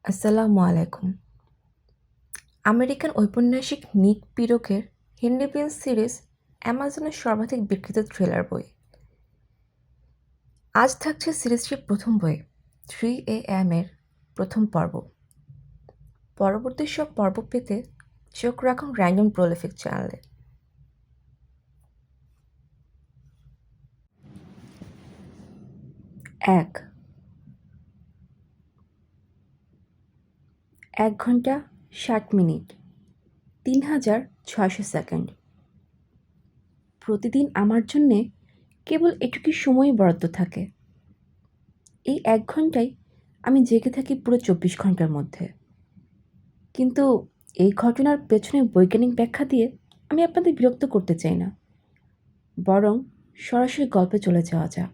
আসসালামু আলাইকুম। আমেরিকান ঔপন্যাসিক নিক পিরকের হেনরি বিন সিরিজ অ্যামাজনের সর্বাধিক বিক্রিত থ্রিলার বই। আজ থাকছে সিরিজটির প্রথম বই 3 AM এর প্রথম পর্ব। পরবর্তী সব পর্ব পেতে চোখ রাখুন র্যান্ডম প্রলিফিক চ্যানেলে। এক 1 ঘন্টা 60 মিনিট 3600 সেকেন্ড। প্রতিদিন আমার জন্যে কেবল এটুকু সময় বরাদ্দ থাকে। এই 1 ঘন্টায় আমি জেগে থাকি পুরো 24 ঘন্টার মধ্যে। কিন্তু এই ঘটনার পেছনে বৈজ্ঞানিক ব্যাখ্যা দিয়ে আমি আপনাদের বিরক্ত করতে চাই না, বরং সরাসরি গল্পে চলে যাওয়া যাক।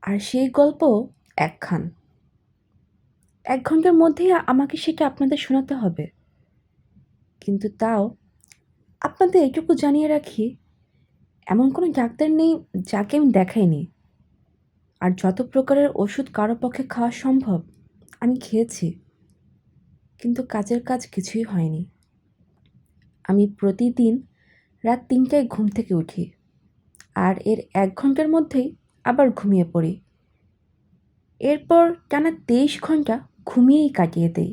আর সেই গল্প একখান। 1 ঘন্টার মধ্যেই আমাকে সেটা আপনাদের শোনাতে হবে। কিন্তু তাও আপনাদের এটুকু জানিয়ে রাখি, এমন কোনো ডাক্তার নেই যাকে আমি দেখাইনি। আর যত প্রকারের ওষুধ কারো পক্ষে খাওয়া সম্ভব আমি খেয়েছি, কিন্তু কাজের কাজ কিছুই হয়নি। আমি প্রতিদিন রাত 3টায় ঘুম থেকে উঠি, আর এর 1 ঘন্টার মধ্যেই আবার ঘুমিয়ে পড়ি। এরপর টানা 23 ঘন্টা ঘুমিয়েই কাটিয়ে দেই।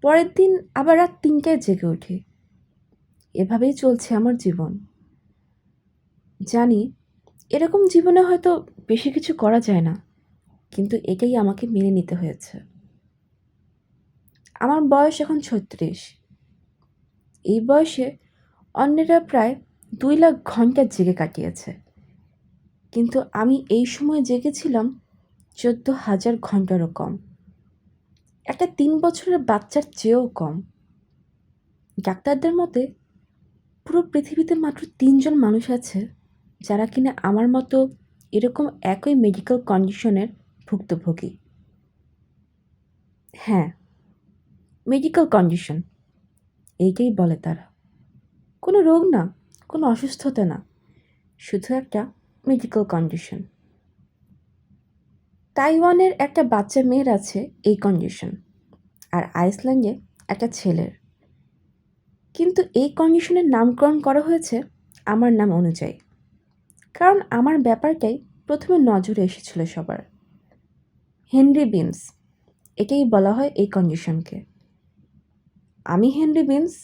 পরের দিন আবার রাত 3টায় জেগে উঠি। এভাবেই চলছে আমার জীবন। জানি এরকম জীবনে হয়তো বেশি কিছু করা যায় না, কিন্তু এটাই আমাকে মেনে নিতে হয়েছে। আমার বয়স এখন 36। এই বয়সে অন্যেরা প্রায় 2 লাখ ঘন্টা জেগে কাটিয়েছে, কিন্তু আমি এই সময় জেগেছিলাম 14,000 ঘন্টারও কম। একটা 3 বছরের বাচ্চার চেয়েও কম। ডাক্তারদের মতে পুরো পৃথিবীতে মাত্র 3 জন মানুষ আছে যারা কিনা আমার মতো এরকম একই মেডিকেল কন্ডিশনের ভুক্তভোগী। হ্যাঁ, মেডিকেল কন্ডিশন এইটাই বলে তারা। কোনো রোগ না, কোনো অসুস্থতা না, শুধু একটা মেডিকেল কন্ডিশন। তাইওয়ানের একটা বাচ্চা মেয়ের আছে এই কন্ডিশন, আর আইসল্যান্ডে একটা ছেলের। কিন্তু এই কন্ডিশনের নামকরণ করা হয়েছে আমার নাম অনুযায়ী, কারণ আমার ব্যাপারটাই প্রথমে নজরে এসেছিল সবার। হেনরি বিনস, এটাই বলা হয় এই কন্ডিশনকে। আমি হেনরি বিনস,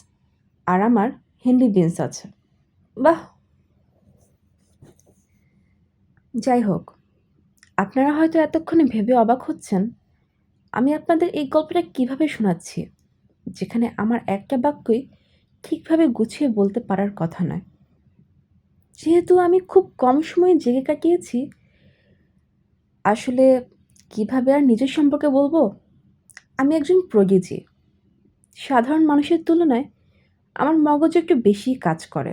আর আমার হেনরি বিনস আছে। বাহ! যাই হোক, আপনারা হয়তো এতক্ষণে ভেবে অবাক হচ্ছেন আমি আপনাদের এই গল্পটা কিভাবে শোনাচ্ছি, যেখানে আমার একটা বাক্যই ঠিকভাবে গুছিয়ে বলতে পারার কথা নয়। যেহেতু আমি খুব কম সময়ে জেগে কাটিয়েছি, আসলে কিভাবে আর নিজের সম্পর্কে বলবো? আমি একজন প্রোডিজি। সাধারণ মানুষের তুলনায় আমার মগজ একটু বেশিই কাজ করে।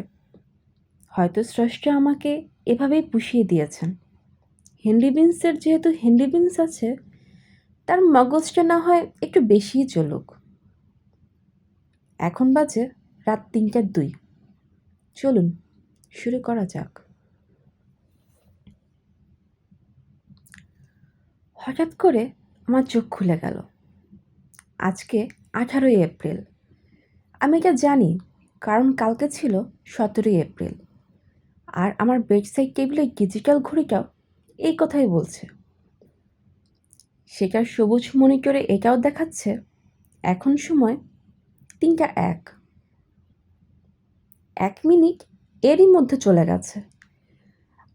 হয়তো স্রষ্টা আমাকে এভাবেই পুষিয়ে দিয়েছেন। হেনরি বিনসের যেহেতু হেনরি বিনস আছে, তার মগজটা না হয় একটু বেশিই চলুক। এখন বাজে রাত 3টা 2। চলুন শুরু করা যাক। হঠাৎ করে আমার চোখ খুলে গেল। আজকে 18 এপ্রিল। আমি এটা জানি, কারণ কালকে ছিল 17 এপ্রিল। আর আমার বেডসাইড টেবিলের ডিজিটাল ঘড়িটাও এই কথাই বলছে। সেটার সবুজ মনিটরে এটাও দেখাচ্ছে এখন সময় 3টা 1। 1 মিনিট এরই মধ্যে চলে গেছে।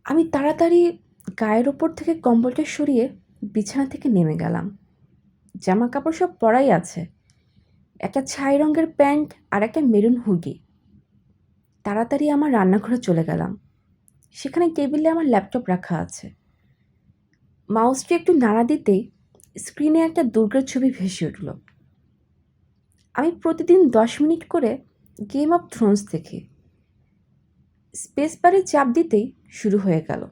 আমি তাড়াতাড়ি গায়ের ওপর থেকে কম্বলটা সরিয়ে বিছানা থেকে নেমে গেলাম। জামা কাপড় সব পরাই আছে, একটা ছাই রঙের প্যান্ট আর একটা মেরুন হুডি। তাড়াতাড়ি আমার রান্নাঘরে চলে গেলাম। সেখানে টেবিলে আমার ল্যাপটপ রাখা আছে। মাউসটি একটু নাড়া দিতেই স্ক্রিনে একটা দুর্গের ছবি ভেসে উঠল। আমি প্রতিদিন 10 মিনিট করে গেম অফ থ্রোনস দেখি। স্পেস বারে চাপ দিতেই শুরু হয়ে গেল।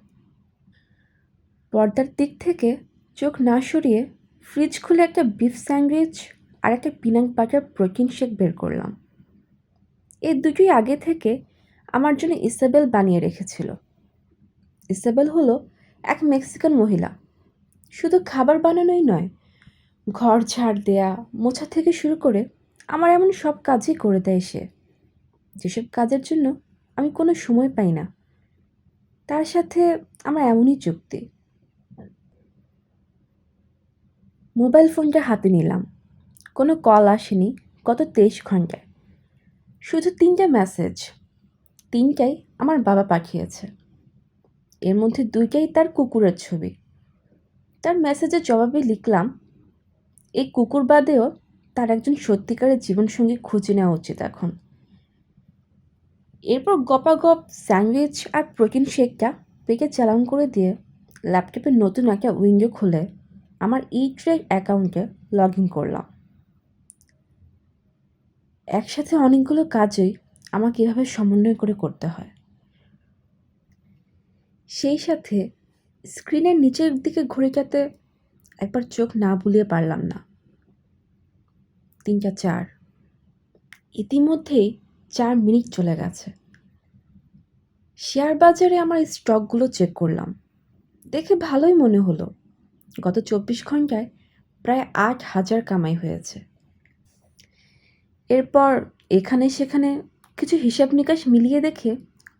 পর্দার দিক থেকে চোখ না সরিয়ে ফ্রিজ খুলে একটা বিফ স্যান্ডউইচ আর একটা পিনাট বাটার প্রোটিন শেক বের করলাম। এই দুটোই আগে থেকে আমার জন্য ইসাবেল বানিয়ে রেখেছিল। ইসাবেল হলো এক মেক্সিকান মহিলা। শুধু খাবার বানানোই নয়, ঘর ঝাড় দেয়া, মোছা থেকে শুরু করে আমার এমন সব কাজই করে দেয় সে। যেসব কাজের জন্য আমি কোনো সময় পাই না, তার সাথে আমার এমনই চুক্তি। মোবাইল ফোনটা হাতে নিলাম। কোনো কল আসেনি গত 23 ঘন্টায়। শুধু 3টা মেসেজ, 3টাই আমার বাবা পাঠিয়েছে। এর মধ্যে 2টাই তার কুকুরের ছবি। তার মেসেজের জবাবে লিখলাম, এই কুকুর বাদেও তার একজন সত্যিকারের জীবনসঙ্গী খুঁজে নেওয়া উচিত এখন। এরপর গপাগপ স্যান্ডউইচ আর প্রোটিন শেকটা পেটে চালান করে দিয়ে ল্যাপটপের নতুন একটা উইন্ডো খুলে আমার ইট্রেক অ্যাকাউন্টে লগ ইন করলাম। একসাথে অনেকগুলো কাজই আমাকে এভাবে সমন্বয় করে করতে হয়। সেই সাথে স্ক্রিনের নিচের দিকে ঘড়িটাতে একবার চোখ না বুলিয়ে পারলাম না। 3টা 4। ইতিমধ্যেই 4 মিনিট চলে গেছে। শেয়ার বাজারে আমার স্টকগুলো চেক করলাম। দেখে ভালোই মনে হলো গত 24 ঘন্টায় প্রায় 8,000 কামাই হয়েছে। এরপর এখানে সেখানে কিছু হিসাব নিকাশ মিলিয়ে দেখে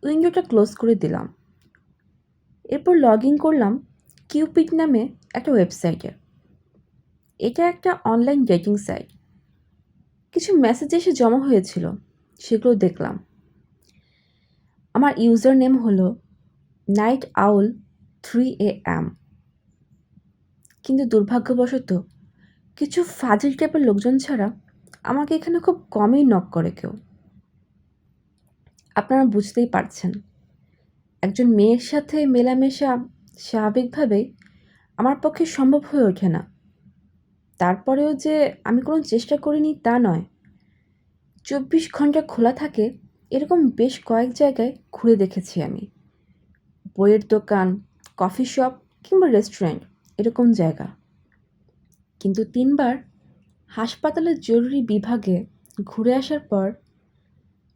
উইন্ডোটা ক্লোজ করে দিলাম। এরপর লগ ইন করলাম কিউপিড নামে একটা ওয়েবসাইটে। এটা একটা অনলাইন ডেটিং সাইট। কিছু মেসেজ এসে জমা হয়েছিল, সেগুলো দেখলাম। আমার ইউজার নেম হলো নাইট আউল 3 AM। কিন্তু দুর্ভাগ্যবশত কিছু ফাজিল টাইপের লোকজন ছাড়া আমাকে এখানে খুব কমই নক করে কেউ। আপনারা বুঝতেই পারছেন, একজন মেয়ের সাথে মেলামেশা স্বাভাবিকভাবেই আমার পক্ষে সম্ভব হয়ে ওঠে না। তারপরেও যে আমি কোনো চেষ্টা করিনি তা নয়। 24 ঘন্টা খোলা থাকে এরকম বেশ কয়েক জায়গায় ঘুরে দেখেছি আমি। বইয়ের দোকান, কফি শপ কিংবা রেস্টুরেন্ট, এরকম জায়গা। কিন্তু 3বার হাসপাতালের জরুরি বিভাগে ঘুরে আসার পর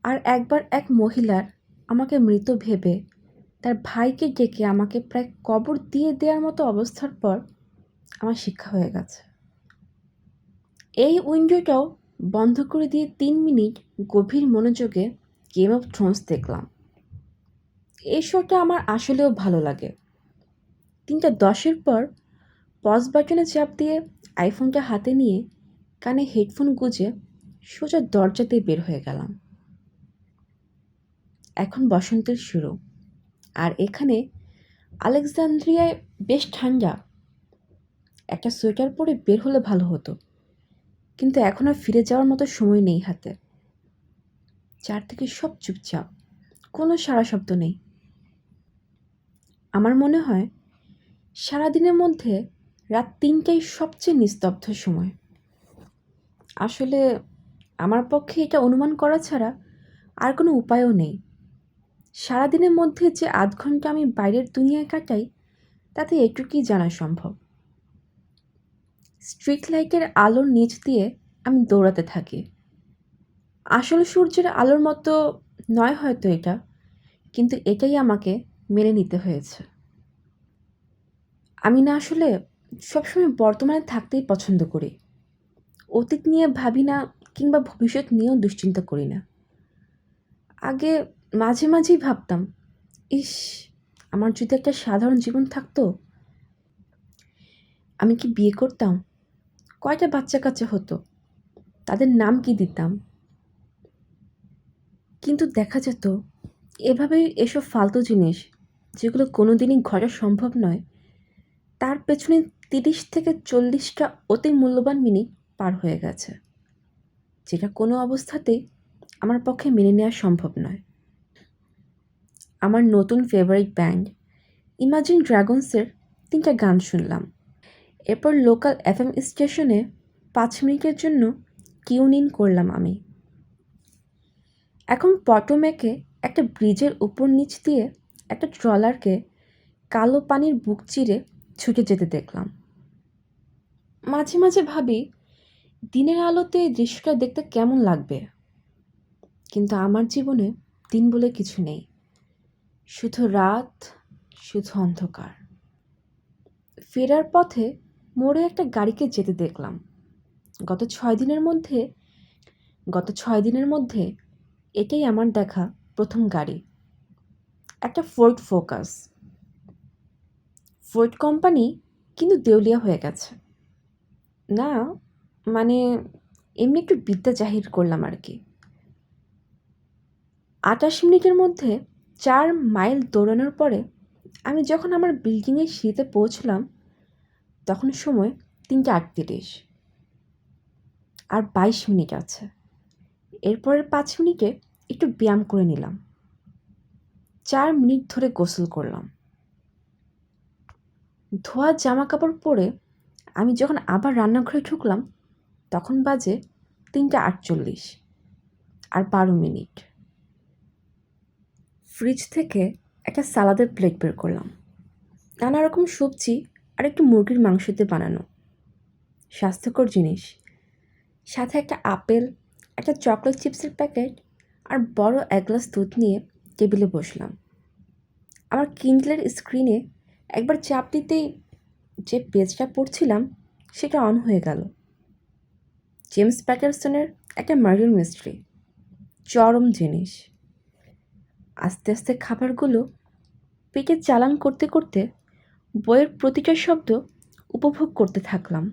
আর একবার এক মহিলার আমাকে মৃত ভেবে তার ভাইকে ডেকে আমাকে প্রায় কবর দিয়ে দেওয়ার মতো অবস্থার পর আমার শিক্ষা হয়ে গেছে। এই উইন্ডোটাও বন্ধ করে দিয়ে 3 মিনিট গভীর মনোযোগে গেম অফ থ্রোনস দেখলাম। এই শোটা আমার আসলেও ভালো লাগে। 3টা 10-এর পর পজ বাটনে চাপ দিয়ে আইফোনটা হাতে নিয়ে কানে হেডফোন গুঁজে সোজা দরজাতে বের হয়ে গেলাম। এখন বসন্তের শুরু, আর এখানে আলেকজান্দ্রিয়ায় বেশ ঠান্ডা। একটা সোয়েটার পরে বের হলে ভালো হতো, কিন্তু এখন আর ফিরে যাওয়ার মতো সময় নেই হাতে। চারদিকে সব চুপচাপ, কোনো সাড়া শব্দ নেই। আমার মনে হয় সারাদিনের মধ্যে রাত 3টাই সবচেয়ে নিস্তব্ধ সময়। আসলে আমার পক্ষে এটা অনুমান করা ছাড়া আর কোনো উপায়ও নেই। সারাদিনের মধ্যে যে আধ ঘন্টা আমি বাইরের দুনিয়ায় কাটাই, তাতে এটুকুই জানা সম্ভব। স্ট্রিট লাইটের আলোর নিচ দিয়ে আমি দৌড়াতে থাকি। আসল সূর্যের আলোর মতো নয় হয়তো এটা, কিন্তু এটাই আমাকে মেনে নিতে হয়েছে। আমি না আসলে সবসময় বর্তমানে থাকতেই পছন্দ করি। অতীত নিয়ে ভাবি না, কিংবা ভবিষ্যৎ নিয়েও দুশ্চিন্তা করি না। আগে মাঝে মাঝেই ভাবতাম, ইস, আমার যদি একটা সাধারণ জীবন থাকতো, আমি কি বিয়ে করতাম, কয়টা বাচ্চা কাচ্চা হতো, তাদের নাম কি দিতাম। কিন্তু দেখা যেত এভাবেই এসব ফালতু জিনিস, যেগুলো কোনো দিনই ঘটা সম্ভব নয়, তার পেছনে 30 থেকে 40টা অতি মূল্যবান মিনিট পার হয়ে গেছে, যেটা কোনো অবস্থাতেই আমার পক্ষে মেনে নেওয়া সম্ভব নয়। আমার নতুন ফেভারিট ব্যান্ড ইমাজিন ড্রাগনসের 3টা গান শুনলাম। এরপর লোকাল FM স্টেশনে 5 মিনিটের জন্য টিউন ইন করলাম আমি। এখন পটোম্যাকে একটা ব্রিজের উপর নিচ দিয়ে একটা ট্রলারকে কালো পানির বুক চিরে ছুটে যেতে দেখলাম। মাঝে মাঝে ভাবি দিনের আলোতে এই দৃশ্যটা দেখতে কেমন লাগবে, কিন্তু আমার জীবনে দিন বলে কিছু নেই, শুধু রাত, শুধু অন্ধকার। ফেরার পথে মোড়ে একটা গাড়িকে যেতে দেখলাম। গত 6 দিনের মধ্যে গত 6 দিনের মধ্যে এটাই আমার দেখা প্রথম গাড়ি। একটা ফোর্ড ফোকাস। ফোর্ড কোম্পানি কিন্তু দেউলিয়া হয়ে গেছে। না, মানে এমনি একটু বিদ্যা জাহির করলাম আর কি। 28 মিনিটের মধ্যে 4 মাইল দৌড়ানোর পরে আমি যখন আমার বিল্ডিংয়ের সিঁড়িতে পৌঁছলাম তখন সময় 3:38। আর 22 মিনিট আছে। এরপরের 5 মিনিটে একটু ব্যায়াম করে নিলাম। 4 মিনিট ধরে গোসল করলাম। ধোয়া জামা কাপড় পরে আমি যখন আবার রান্নাঘরে ঢুকলাম তখন বাজে 3:48 আর 12 মিনিট। ফ্রিজ থেকে একটা সালাদের প্লেট বের করলাম। নানা রকম সবজি আর একটু মুরগির মাংস দিয়ে বানানো, স্বাস্থ্যকর জিনিস। সাথে একটা আপেল, একটা চকলেট চিপসের প্যাকেট আর বড় 1 গ্লাস দুধ নিয়ে টেবিলে বসলাম। আমার কিন্ডলের স্ক্রিনে একবার চাপ দিতেই যে পেজটা পড়ছিলাম সেটা অন হয়ে গেল। জেমস প্যাটারসনের একটা মার্ডার মিস্ট্রি। চরম জিনিস। আস্তে আস্তে খাবারগুলো পেটে চালান করতে করতে বইয়ের প্রতিটা শব্দ উপভোগ করতে থাকলাম।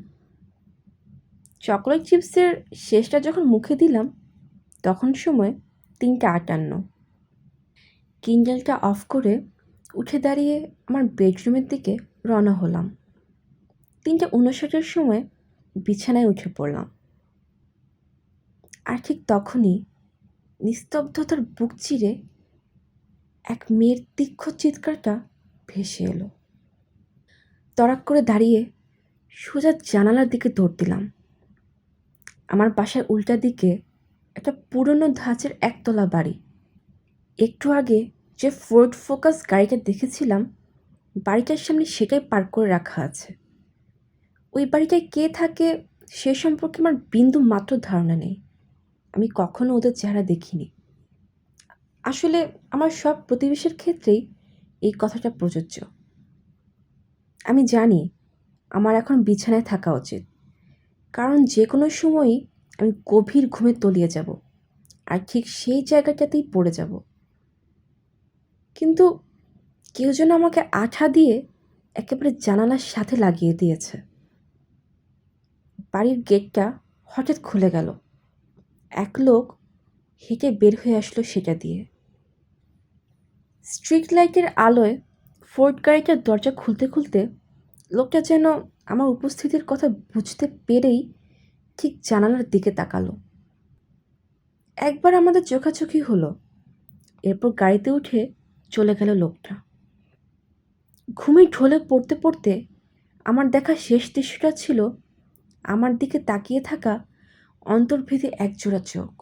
চকলেট চিপসের শেষটা যখন মুখে দিলাম তখন সময় 3:58। কিন্ডেলটা অফ করে উঠে দাঁড়িয়ে আমার বেডরুমের দিকে রওনা হলাম। 3:59 সময় বিছানায় উঠে পড়লাম। আর ঠিক তখনই নিস্তব্ধতার বুক চিরে এক মেয়ের তীক্ষ্ণ চিৎকারটা ভেসে এলো। তড়াক করে দাঁড়িয়ে সোজা জানালার দিকে দৌড় দিলাম। আমার বাসার উল্টা দিকে একটা পুরনো ধাঁচের 1তলা বাড়ি। একটু আগে যে ফোর্ড ফোকাস গাড়িটা দেখেছিলাম বাড়িটার সামনে সেটাই পার্ক করে রাখা আছে। ওই বাড়িটায় কে থাকে সে সম্পর্কে আমার বিন্দু মাত্র ধারণা নেই। আমি কখনো ওদের চেহারা দেখিনি। আসলে আমার সব প্রতিবেশীর ক্ষেত্রেই এই কথাটা প্রযোজ্য। আমি জানি আমার এখন বিছানায় থাকা উচিত, কারণ যে কোনো সময়ই আমি গভীর ঘুমে তলিয়ে যাব আর ঠিক সেই জায়গাটাতেই পড়ে যাব। কিন্তু কেউ যেন আমাকে আঠা দিয়ে একেবারে জানালার সাথে লাগিয়ে দিয়েছে। বাড়ির গেটটা হঠাৎ খুলে গেল। এক লোক হেঁটে বের হয়ে আসলো সেটা দিয়ে। স্ট্রিট লাইটের আলোয় ফোর্ড গাড়িটার দরজা খুলতে খুলতে লোকটা যেন আমার উপস্থিতির কথা বুঝতে পেরেই ঠিক জানালার দিকে তাকালো। একবার আমাদের চোখাচোখি হলো, এরপর গাড়িতে উঠে চলে গেল লোকটা। ঘুমে ঢলে পড়তে পড়তে আমার দেখা শেষ দৃশ্যটা ছিল আমার দিকে তাকিয়ে থাকা অন্তর্ভেদে একজোড়া চোখ।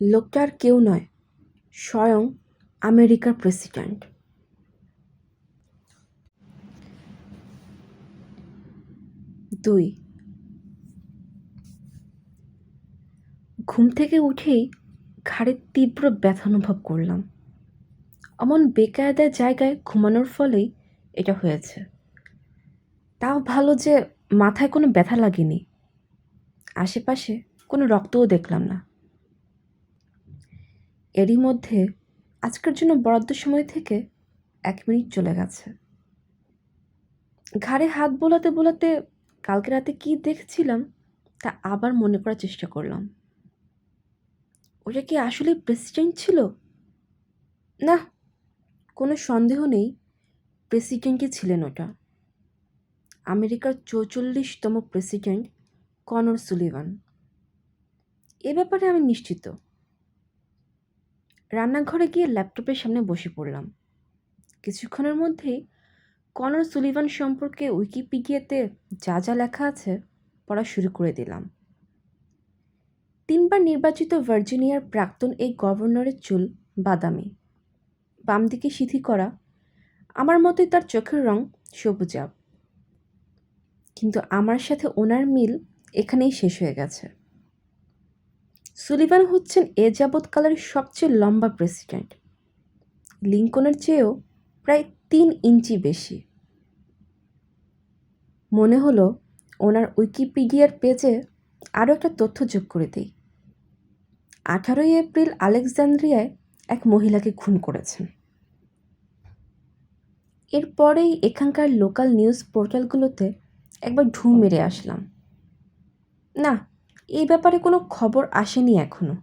লোকটা আর কেউ নয়, স্বয়ং আমেরিকার প্রেসিডেন্ট। 2। ঘুম থেকে উঠেই ঘাড়ে তীব্র ব্যথা অনুভব করলাম। অমন বেকায়দা জায়গায় ঘুমানোর ফলেই এটা হয়েছে। তাও ভালো যে মাথায় কোনো ব্যথা লাগেনি। আশেপাশে কোনো রক্তও দেখলাম না। এরই মধ্যে আজকের জন্য বরাদ্দ সময় থেকে 1 মিনিট চলে গেছে। ঘাড়ে হাত বোলাতে বোলাতে কালকে রাতে কী দেখছিলাম তা আবার মনে করার চেষ্টা করলাম। ওটা কি আসলে প্রেসিডেন্ট ছিল? না, কোনো সন্দেহ নেই প্রেসিডেন্টই ছিলেন ওটা। আমেরিকার 44তম প্রেসিডেন্ট কনর সুলিভান। এ ব্যাপারে আমি নিশ্চিত। রান্নাঘরে গিয়ে ল্যাপটপের সামনে বসে পড়লাম। কিছুক্ষণের মধ্যেই কনর সুলিভান সম্পর্কে উইকিপিডিয়াতে যা যা লেখা আছে পড়া শুরু করে দিলাম। 3বার নির্বাচিত ভার্জিনিয়ার প্রাক্তন এই গভর্নরের চুল বাদামি, বাম দিকে সিঁথি করা, আমার মতোই তার চোখের রং সবুজাব। কিন্তু আমার সাথে ওনার মিল এখানেই শেষ হয়ে গেছে। সুলিভান হচ্ছেন এ যাবৎকালের সবচেয়ে লম্বা প্রেসিডেন্ট। লিঙ্কনের চেয়েও প্রায় 3 ইঞ্চি বেশি। মনে হলো ওনার উইকিপিডিয়ার পেজে আরও একটা তথ্য যোগ করে দিই। 18ই এপ্রিল আলেকজান্দ্রিয়ায় এক মহিলাকে খুন করেছেন। এরপরেই এখানকার লোকাল নিউজ পোর্টালগুলোতে একবার ঢু মেরে আসলাম। না, এই ব্যাপারে কোনো খবর আসেনি এখনো।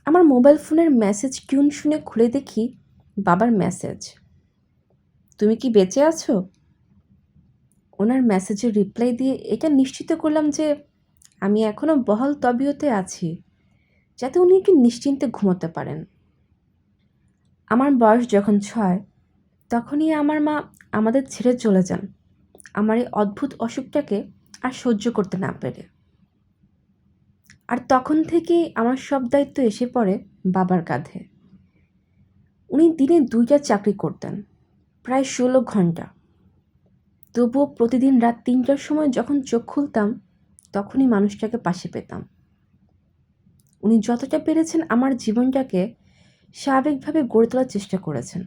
আমার মোবাইল ফোনের মেসেজ টিউন শুনে খুলে দেখি বাবার মেসেজ। তুমি কি বেঁচে আছো? ওনার মেসেজের রিপ্লাই দিয়ে এটা নিশ্চিত করলাম যে আমি এখনও বহাল তবিয়তে আছি, যাতে উনি একটু নিশ্চিন্তে ঘুমোতে পারেন। আমার বয়স যখন 6, তখনই আমার মা আমাদের ছেড়ে চলে যান, আমার এই অদ্ভুত অসুখটাকে আর সহ্য করতে না পেরে। আর তখন থেকেই আমার সব দায়িত্ব এসে পড়ে বাবার কাঁধে। উনি দিনে 2টা চাকরি করতেন, প্রায় 16 ঘন্টা। তবুও প্রতিদিন রাত 3টার সময় যখন চোখ খুলতাম, তখনই মানুষটাকে পাশে পেতাম। উনি যতটা পেরেছেন আমার জীবনটাকে স্বাভাবিকভাবে গড়ে তোলার চেষ্টা করেছেন।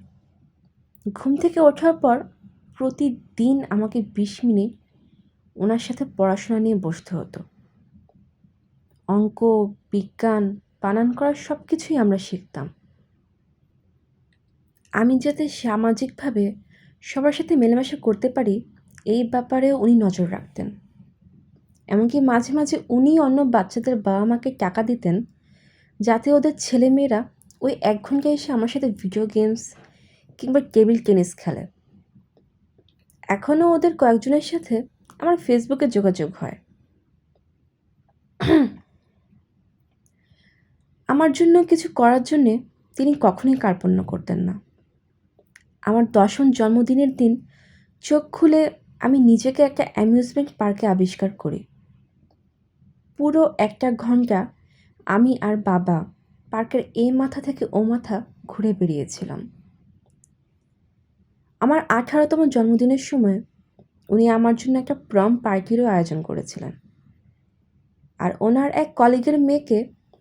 ঘুম থেকে ওঠার পর প্রতিদিন আমাকে 20 মিনিট ওনার সাথে পড়াশোনা নিয়ে বসতে হতো। অঙ্ক, বিজ্ঞান, বানান করা সব কিছুই আমরা শিখতাম। আমি যাতে সামাজিকভাবে সবার সাথে মেলামেশা করতে পারি, এই ব্যাপারেও উনি নজর রাখতেন। এমনকি মাঝে মাঝে উনি অন্য বাচ্চাদের বাবা মাকে টাকা দিতেন, যাতে ওদের ছেলেমেয়েরা ওই 1 ঘন্টা এসে আমার সাথে ভিডিও গেমস কিংবা টেবিল টেনিস খেলে। এখনও ওদের কয়েকজনের সাথে আমার ফেসবুকে যোগাযোগ হয়। আমার জন্য কিছু করার জন্যে তিনি কখনোই কার্পণ্য করতেন না। আমার 10ম জন্মদিনের দিন চোখ খুলে আমি নিজেকে একটা অ্যামিউজমেন্ট পার্কে আবিষ্কার করি। পুরো 1 ঘন্টা আমি আর বাবা পার্কের এই মাথা থেকে ও মাথা ঘুরে বেরিয়েছিলাম। আমার 18তম জন্মদিনের সময় উনি আমার জন্য একটা প্রম পার্টিরও আয়োজন করেছিলেন, আর ওনার এক কলিগের মেয়েকে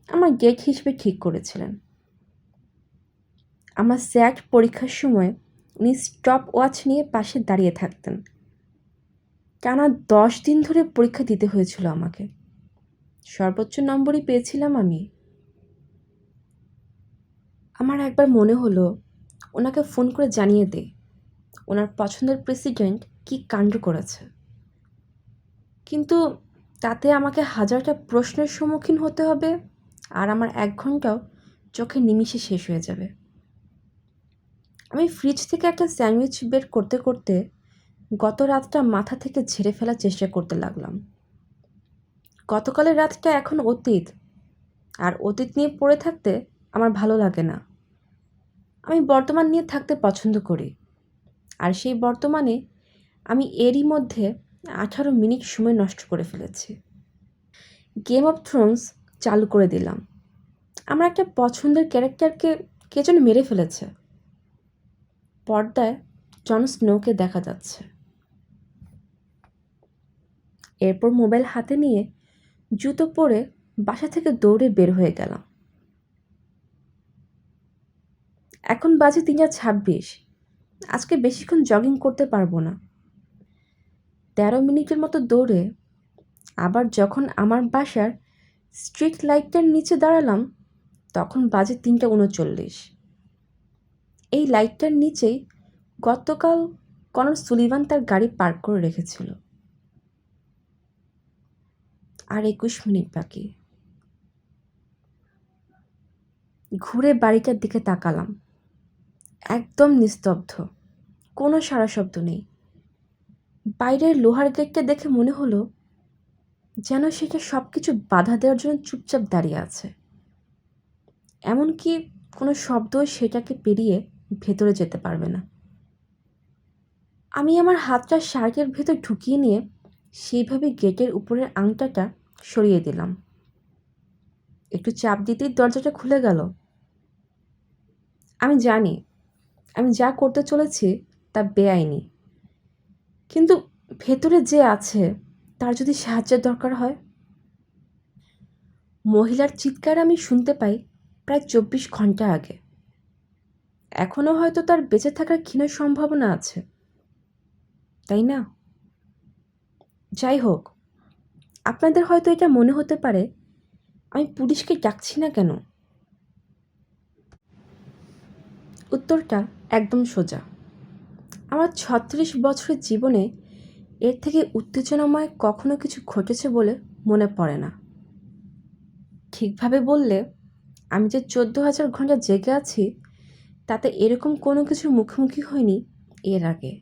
আমার গেট হিসেবে ঠিক করেছিলেন। আমার স্যাট পরীক্ষার সময় উনি স্টপ ওয়াচ নিয়ে পাশে দাঁড়িয়ে থাকতেন। টানা 10 দিন ধরে পরীক্ষা দিতে হয়েছিল আমাকে। সর্বোচ্চ নম্বরই পেয়েছিলাম আমি। আমার একবার মনে হলো ওনাকে ফোন করে জানিয়ে দে ওনার পছন্দের প্রেসিডেন্ট কী কাণ্ড করেছে, কিন্তু তাতে আমাকে হাজারটা প্রশ্নের সম্মুখীন হতে হবে, আর আমার 1 ঘন্টাও চোখে নিমিষে শেষ হয়ে যাবে। আমি ফ্রিজ থেকে একটা স্যান্ডউইচ বের করতে করতে গত রাতটা মাথা থেকে ঝেড়ে ফেলার চেষ্টা করতে লাগলাম। গতকালের রাতটা এখন অতীত, আর অতীত নিয়ে পড়ে থাকতে আমার ভালো লাগে না। আমি বর্তমান নিয়ে থাকতে পছন্দ করি, আর সেই বর্তমানে আমি এরই মধ্যে 18 মিনিট সময় নষ্ট করে ফেলেছি। গেম অফ থ্রোনস চালু করে দিলাম। আমার একটা পছন্দের ক্যারেক্টারকে কে যেন মেরে ফেলেছে। পর্দায় জন স্নোকে দেখা যাচ্ছে। এরপর মোবাইল হাতে নিয়ে জুতো পরে বাসা থেকে দৌড়ে বের হয়ে গেলাম। এখন বাজে 3:26। আজকে বেশিক্ষণ জগিং করতে পারবো না। 13 মিনিটের মতো দৌড়ে আবার যখন আমার বাসার স্ট্রিট লাইটটার নিচে দাঁড়ালাম, তখন বাজে 3:39। এই লাইটটার নিচেই গতকাল কনর সুলিভান তার গাড়ি পার্ক করে রেখেছিল। আর 21 মিনিট বাকি। ঘুরে বাড়িটার দিকে তাকালাম। একদম নিস্তব্ধ, কোনো সাড়া শব্দ নেই। বাইরের লোহার গেটটা দেখে মনে হলো যেন সেটা সব কিছু বাধা দেওয়ার জন্য চুপচাপ দাঁড়িয়ে আছে। এমনকি কোনো শব্দও সেটাকে পেরিয়ে ভেতরে যেতে পারবে না। আমি আমার হাতটা শার্টের ভেতর ঢুকিয়ে নিয়ে সেইভাবে গেটের উপরের আংটাটা সরিয়ে দিলাম। একটু চাপ দিতেই দরজাটা খুলে গেল। আমি জানি আমি যা করতে চলেছি তা বেআইনি, কিন্তু ভেতরে যে আছে তার যদি সাহায্যের দরকার হয়। মহিলার চিৎকার আমি শুনতে পাই প্রায় 24 ঘন্টা আগে। এখনও হয়তো তার বেঁচে থাকার ক্ষীণ সম্ভাবনা আছে। তাই না? যাই হোক, আপনাদের হয়তো এটা মনে হতে পারে আমি পুলিশকে ডাকছি না কেন। উত্তরটা একদম সোজা। আমার ৩৬ বছরের জীবনে এর থেকে উত্তেজনাময় কখনো কিছু ঘটেছে বলে মনে পড়ে না। ঠিকভাবে বললে আমি যে ১৪,০০০ ঘন্টা জেগে আছি তাতে এরকম কোনো কিছুর মুখোমুখি হয়নি এর আগে।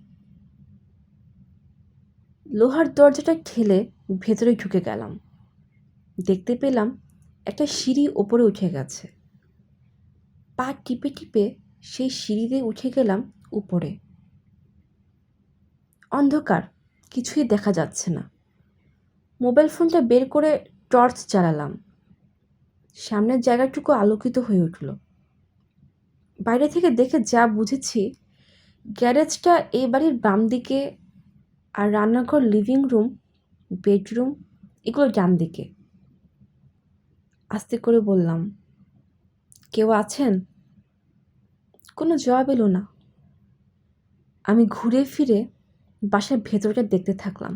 লোহার দরজাটা ঠেলে ভেতরে ঢুকে গেলাম। দেখতে পেলাম একটা সিঁড়ি ওপরে উঠে গেছে। পা টিপে টিপে সেই সিঁড়ি দিয়ে উঠে গেলাম উপরে। অন্ধকার, কিছুই দেখা যাচ্ছে না। মোবাইল ফোনটা বের করে টর্চ জ্বালালাম। সামনের জায়গাটুকু আলোকিত হয়ে উঠল। বাইরে থেকে দেখে যা বুঝেছি, গ্যারেজটা এই বাড়ির বাম দিকে আর রান্নাঘর, লিভিং রুম, বেডরুম এগুলো ডান দিকে। আস্তে করে বললাম, কেউ আছেন? কোনো জবাব এলো না। আমি ঘুরে ফিরে বাসার ভেতরটা দেখতে থাকলাম।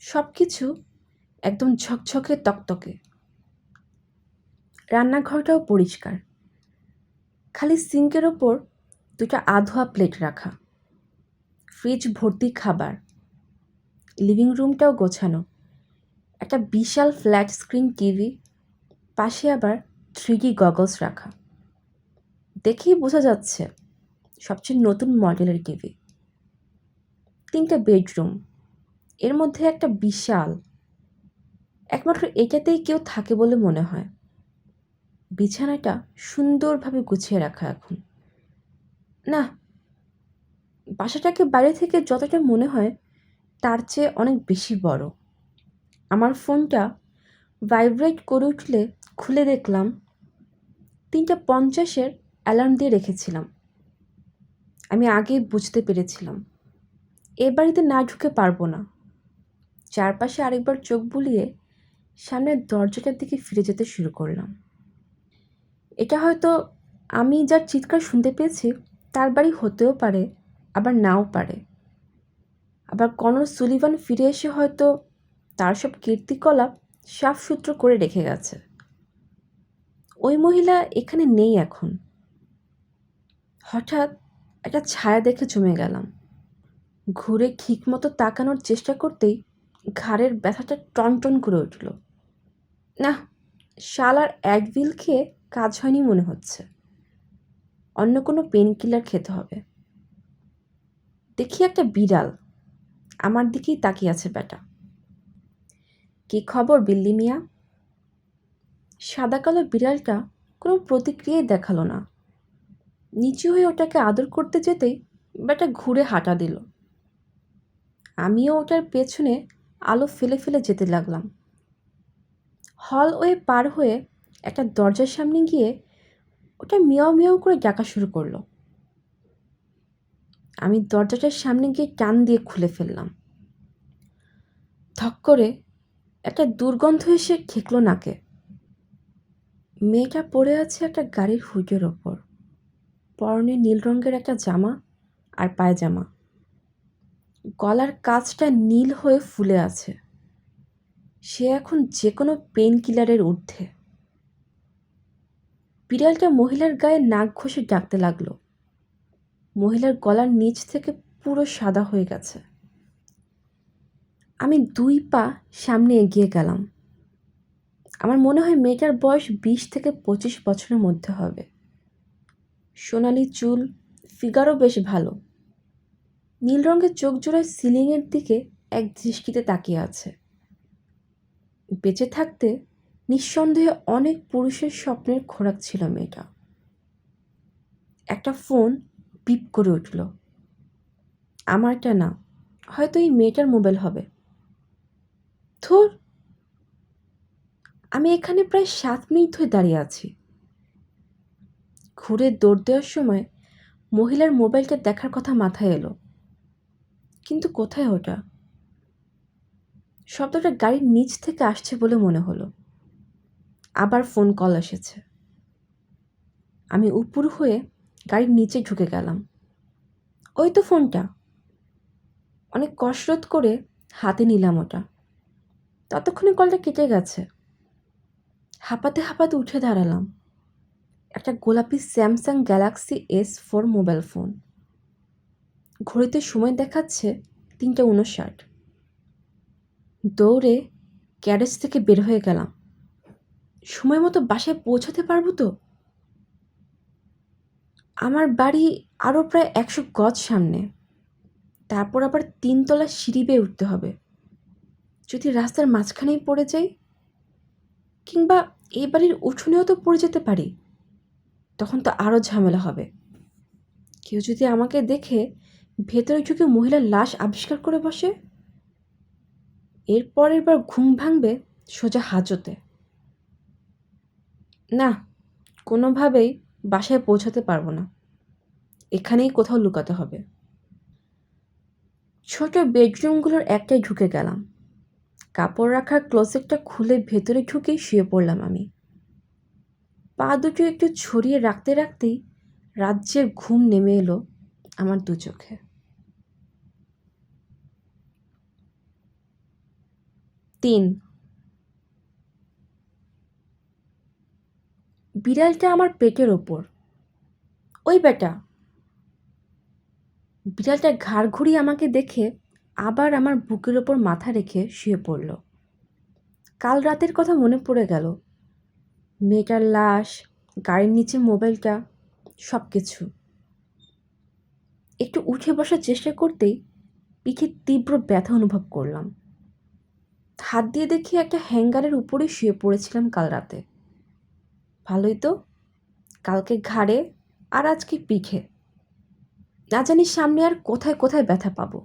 সব কিছু একদম ঝকঝকে তকতকে। রান্নাঘরটাও পরিষ্কার, খালি সিঙ্কের ওপর দুটো আধোয়া প্লেট রাখা। ফ্রিজ ভর্তি খাবার। লিভিং রুমটাও গোছানো। একটা বিশাল ফ্ল্যাট স্ক্রিন টিভি, পাশে আবার 3D গগলস রাখা। দেখেই বোঝা যাচ্ছে সবচেয়ে নতুন মডেলের টিভি। 3টে বেডরুম, এর মধ্যে একটা বিশাল। একমাত্র এটাতেই কেউ থাকে বলে মনে হয়। বিছানাটা সুন্দরভাবে গুছিয়ে রাখা এখন। না, বাসাটাকে বাইরে থেকে যতটা মনে হয় তার চেয়ে অনেক বেশি বড়। আমার ফোনটা ভাইব্রেট করে উঠলে খুলে দেখলাম 3:50-এর অ্যালার্ম দিয়ে রেখেছিলাম। আমি আগেই বুঝতে পেরেছিলাম এ বাড়িতে না ঢুকে পারবো না। চারপাশে আরেকবার চোখ বুলিয়ে সামনের দরজাটার দিকে ফিরে যেতে শুরু করলাম। এটা হয়তো আমি যার চিৎকার শুনতে পেয়েছি তার বাড়ি হতেও পারে, আবার নাও পারে। আবার কনর সুলিভান ফিরে এসে হয়তো তার সব কীর্তিকলাপ সাফসূত্র করে রেখে গেছে। ওই মহিলা এখানে নেই এখন। হঠাৎ একটা ছায়া দেখে জমে গেলাম। ঘুরে ঠিকমতো তাকানোর চেষ্টা করতেই ঘাড়ের ব্যথাটা টনটন করে উঠল। না, শালার অ্যাডভিল খেয়ে কাজ হয়নি মনে হচ্ছে। অন্য কোনো পেন কিলার খেতে হবে। দেখি একটা বিড়াল আমার দিকেই তাকিয়ে আছে বেটা। কি খবর বিল্লি মিয়া? সাদা কালো বিড়ালটা কোনো প্রতিক্রিয়াই দেখালো না। নিচু হয়ে ওটাকে আদর করতে যেতেই বেটা ঘুরে হাঁটা দিল। আমিও ওটার পেছনে আলো ফেলে ফেলে যেতে লাগলাম। হলওয়ে পার হয়ে একটা দরজার সামনে গিয়ে ওটা মিয়াও মিয়াও করে ডাকা শুরু করলো। আমি দরজাটার সামনে গিয়ে টান দিয়ে খুলে ফেললাম। ধক করে একটা দুর্গন্ধ এসে ঠেকলো নাকে। মেয়েটা পড়ে আছে একটা গাড়ির হুডের ওপর। পরনে নীল রঙের একটা জামা আর পায়জামা। গলার কাছটা নীল হয়ে ফুলে আছে। সে এখন যে কোনো পেন কিলারের ঊর্ধ্বে। বিড়ালটা মহিলার গায়ে নাক ঘষে ডাকতে লাগলো। মহিলার গলার নিচ থেকে পুরো সাদা হয়ে গেছে। আমি 2 পা সামনে এগিয়ে গেলাম। আমার মনে হয় মেয়েটার বয়স 20 থেকে 25 বছরের মধ্যে হবে। সোনালি চুল, ফিগারও বেশ ভালো। নীল রঙের চোখ জোড়ায় সিলিংয়ের দিকে এক দৃষ্টিতে তাকিয়ে আছে। বেঁচে থাকতে নিঃসন্দেহে অনেক পুরুষের স্বপ্নের খোরাক ছিল মেয়েটা। একটা ফোন বিপ করে উঠল। আমারটা না, হয়তো এই মেয়েটার মোবাইল হবে। ধুর, আমি এখানে প্রায় 7 মিনিট ধরে দাঁড়িয়ে আছি। ঘুরে দৌড় দেওয়ার সময় মহিলার মোবাইলটা দেখার কথা মাথায় এলো, কিন্তু কোথায় ওটা? শব্দটা গাড়ির নিচ থেকে আসছে বলে মনে হলো। আবার ফোন কল এসেছে। আমি উপুর হয়ে গাড়ির নিচে ঢুকে গেলাম। ওই তো ফোনটা। অনেক কসরত করে হাতে নিলাম ওটা। ততক্ষণে কলটা কেটে গেছে। হাঁপাতে হাঁপাতে উঠে দাঁড়ালাম। একটা গোলাপি Samsung Galaxy S4 mobile phone. ঘড়িতে সময় দেখাচ্ছে 3:59। দৌড়ে গ্যারেজ থেকে বের হয়ে গেলাম। সময় মতো বাসায় পৌঁছাতে পারবো তো? আমার বাড়ি আরও প্রায় 100 গজ সামনে। তারপর আবার 3 তলা সিঁড়ি বেয়ে উঠতে হবে। যদি রাস্তার মাঝখানেই পড়ে যাই, কিংবা এই বাড়ির উঠোনেও তো পড়ে যেতে পারি, তখন তো আরও ঝামেলা হবে। কেউ যদি আমাকে দেখে ভেতরে ঢুকে মহিলার লাশ আবিষ্কার করে বসে, এর পরের বার ঘুম ভাঙবে সোজা হাজতে। না, কোনোভাবেই বাসায় পৌঁছাতে পারবো না। এখানেই কোথাও লুকাতে হবে। ছোট বেডরুমগুলোর একটাই ঢুকে গেলাম। কাপড় রাখার ক্লোজেটটা খুলে ভেতরে ঢুকেই শুয়ে পড়লাম আমি। পা দুটো একটু ছড়িয়ে রাখতে রাখতেই রাজ্যের ঘুম নেমে এলো আমার দু চোখে। 3। বিড়ালটা আমার পেটের ওপর। ওই বেটা! বিড়ালটা ঘাড় ঘুরিয়ে আমাকে দেখে আবার আমার বুকের ওপর মাথা রেখে শুয়ে পড়ল। কাল রাতের কথা মনে পড়ে গেল। মেয়েটার লাশ, গাড়ির নিচে মোবাইলটা, সব কিছু। একটু উঠে বসার চেষ্টা করতেই পিঠে তীব্র ব্যথা অনুভব করলাম। হাত দিয়ে দেখি একটা হ্যাঙ্গারের উপরে শুয়ে পড়েছিলাম কাল রাতে। ভালোই তো, কালকে ঘাড়ে আর আজকে পিঠে। না জানি সামনে আর কোথায় কোথায় ব্যথা পাবো।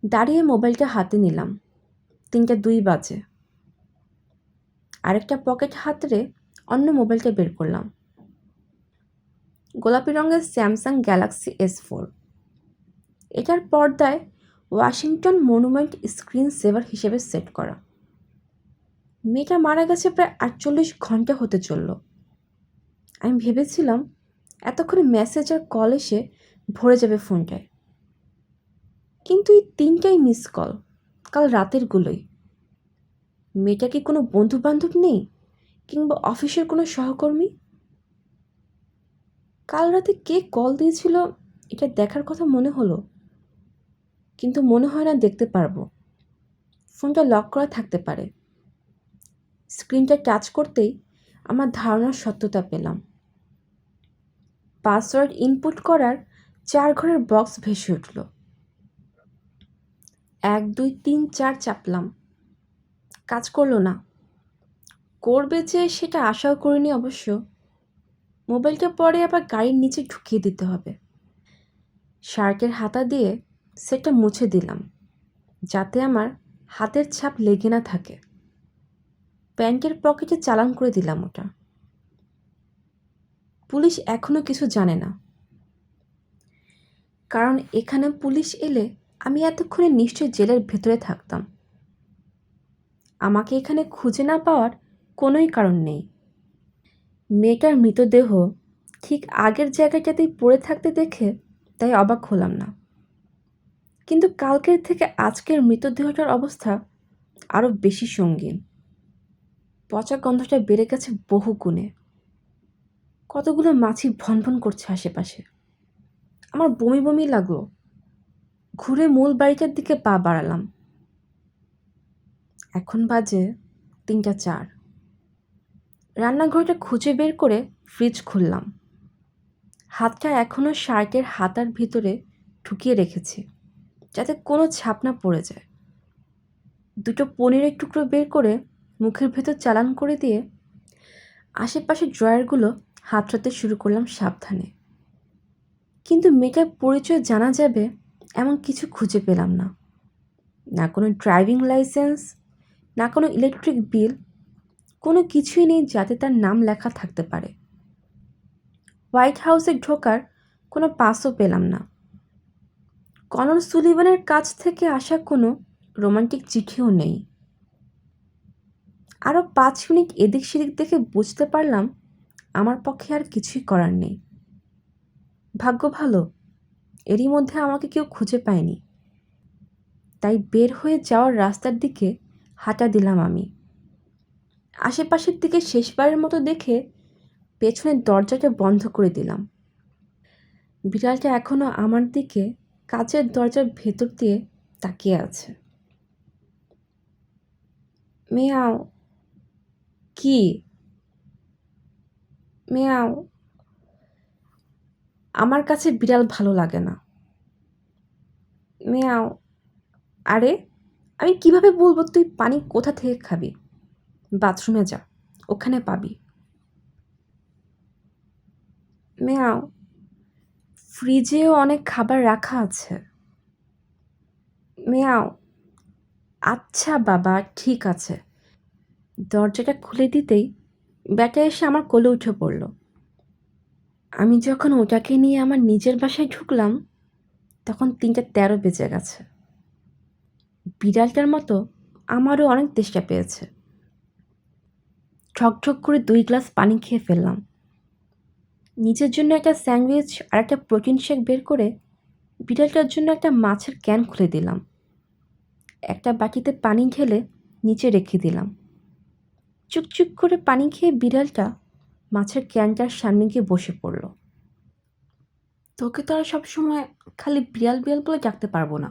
দাঁড়িয়ে মোবাইলটা হাতে নিলাম। 3:02 বাজে। আরেকটা পকেট হাতড়ে অন্য মোবাইলটা বের করলাম। গোলাপি রঙের স্যামসাং গ্যালাক্সি S4। এটার পর্দায় ওয়াশিংটন মনুমেন্ট স্ক্রিন সেভার হিসেবে সেট করা। মেয়েটা মারা গেছে প্রায় 48 ঘন্টা হতে চলল। আমি ভেবেছিলাম এতক্ষণে মেসেজ আর কল এসে ভরে যাবে ফোনটায়, কিন্তু এই 3টাই মিস কল, কাল রাতেরগুলোই। মেয়েটা কি কোনো বন্ধু বান্ধব নেই, কিংবা অফিসের কোনো সহকর্মী? কাল রাতে কে কল দিয়েছিল এটা দেখার কথা মনে হলো, কিন্তু মনে হয় না দেখতে পারবো। ফোনটা লক করা থাকতে পারে। স্ক্রিনটা টাচ করতেই আমার ধারণার সত্যতা পেলাম। পাসওয়ার্ড ইনপুট করার 4 ঘরের বক্স ভেসে উঠল। 1 2 3 4 চাপলাম, কাজ করলো না। করবে যে সেটা আশাও করিনি অবশ্য। মোবাইলটা পরে আবার গাড়ির নিচে ঢুকিয়ে দিতে হবে। শার্টের হাতা দিয়ে সেটা মুছে দিলাম, যাতে আমার হাতের ছাপ লেগে না থাকে। প্যান্টের পকেটে চালান করে দিলাম ওটা। পুলিশ এখনো কিছু জানে না, কারণ এখানে পুলিশ এলে আমি এতক্ষণে নিশ্চয় জেলের ভেতরে থাকতাম। আমাকে এখানে খুঁজে না পাওয়ার কোনোই কারণ নেই। মেয়েটার মৃতদেহ ঠিক আগের জায়গাটাতেই পড়ে থাকতে দেখে তাই অবাক হলাম না, কিন্তু কালকের থেকে আজকের মৃতদেহটার অবস্থা আরও বেশি সঙ্গীন। পচা গন্ধটা বেড়ে গেছে বহু গুণে। কতগুলো মাছি ভনভন করছে আশেপাশে। আমার বমি বমি লাগলো। ঘুরে মূল বাড়িটার দিকে পা বাড়ালাম। এখন বাজে 3:04। রান্নাঘরটা খুঁজে বের করে ফ্রিজ খুললাম। হাতটা এখনও শার্টের হাতার ভিতরে ঢুকিয়ে রেখেছি, যাতে কোনো ছাপ না পড়ে যায়। 2টো পনিরের টুকরো বের করে মুখের ভেতর চালান করে দিয়ে আশেপাশের ড্রয়ারগুলো হাতড়াতে শুরু করলাম সাবধানে। কিন্তু মেয়েটার পরিচয় জানা যাবে এমন কিছু খুঁজে পেলাম না। না কোনো ড্রাইভিং লাইসেন্স, না কোনো ইলেকট্রিক বিল, কোনো কিছুই নেই যাতে তার নাম লেখা থাকতে পারে। হোয়াইট হাউসে ঢোকার কোনো পাসও পেলাম না। কনর সুলিভানের কাছ থেকে আসা কোনো রোমান্টিক চিঠিও নেই। আরও 5 মিনিট এদিক সেদিক দেখে বুঝতে পারলাম আমার পক্ষে আর কিছুই করার নেই। ভাগ্য ভালো, এরই মধ্যে আমাকে কেউ খুঁজে পায়নি, তাই বের হয়ে যাওয়ার রাস্তার দিকে হাঁটা দিলাম আমি। আশেপাশের দিকে শেষবারের মতো দেখে পেছনের দরজাটা বন্ধ করে দিলাম। বিড়ালটা এখনো আমার দিকে কাচের দরজার ভেতর দিয়ে তাকিয়ে আছে। মেয়াও। কি? মেয়াও। আমার কাছে বিড়াল ভালো লাগে না। মেয়াও। আরে, আমি কিভাবে বলবো তুই পানি কোথা থেকে খাবি? বাথরুমে যা, ওখানে পাবি। মেয়াও। ফ্রিজেও অনেক খাবার রাখা আছে। মেয়াও। আচ্ছা বাবা, ঠিক আছে। দরজাটা খুলে দিতেই ব্যাটা এসে আমার কোলে উঠে পড়ল। আমি যখন ওটাকে নিয়ে আমার নিজের বাসায় ঢুকলাম তখন 3:13 বেজে গেছে। বিড়ালটার মতো আমারও অনেক তেষ্টা পেয়েছে। ঠকঠক করে 2 গ্লাস পানি খেয়ে ফেললাম। নিজের জন্য একটা স্যান্ডউইচ আর একটা প্রোটিন শেক বের করে বিড়ালটার জন্য একটা মাছের ক্যান খুলে দিলাম। একটা বাটিতে পানি ঢেলে নিচে রেখে দিলাম। চুকচুক করে পানি খেয়ে বিড়ালটা মাছের ক্যানটার সামনে গিয়ে বসে পড়ল। তোকে তো আর সবসময় খালি বিড়াল বিড়াল বলে ডাকতে পারবো না,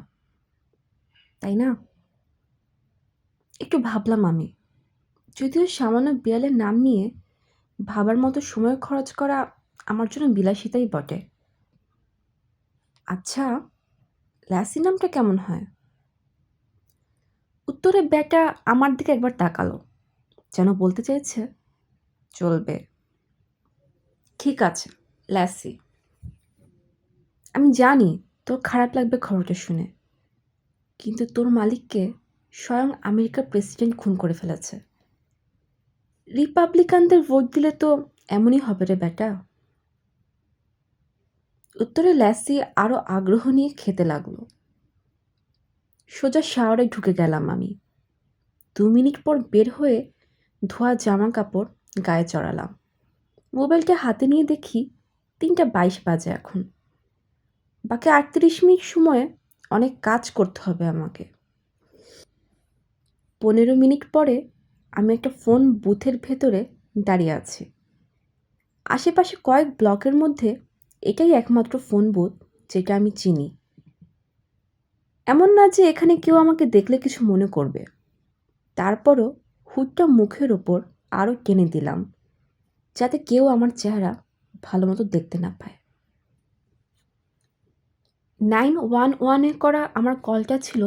তাই না? একটু ভাবলাম আমি, যদিও সামান্য বিড়ালের নাম নিয়ে ভাবার মতো সময় খরচ করা আমার জন্য বিলাসিতাই বটে। আচ্ছা, ল্যাসি নামটা কেমন হয়? উত্তরে ব্যাটা আমার দিকে একবার তাকালো, যেন বলতে চাইছে চলবে। ঠিক আছে, ল্যাসি। আমি জানি তোর খারাপ লাগবে খবরটা শুনে, কিন্তু তোর মালিককে স্বয়ং আমেরিকার প্রেসিডেন্ট খুন করে ফেলেছে। রিপাবলিকানদের ভোট দিলে তো এমনই হবে রে ব্যাটা। উত্তরে ল্যাসি আরও আগ্রহ নিয়ে খেতে লাগলো। সোজা শাওয়ারে ঢুকে গেলাম আমি। 2 মিনিট পর বের হয়ে ধোয়া জামা কাপড় গায়ে চড়ালাম। মোবাইলটা হাতে নিয়ে দেখি 3:22 বাজে এখন। বাকি 38 মিনিট সময়ে অনেক কাজ করতে হবে আমাকে। 15 মিনিট পরে আমি একটা ফোন বুথের ভেতরে দাঁড়িয়ে আছি। আশেপাশে কয়েক ব্লকের মধ্যে এটাই একমাত্র ফোন বুথ যেটা আমি চিনি। এমন না যে এখানে কেউ আমাকে দেখলে কিছু মনে করবে। তারপরও হুডটা মুখের ওপর আরও টেনে দিলাম, যাতে কেউ আমার চেহারা ভালো মতো দেখতে না পায়। 911-এ করা আমার কলটা ছিল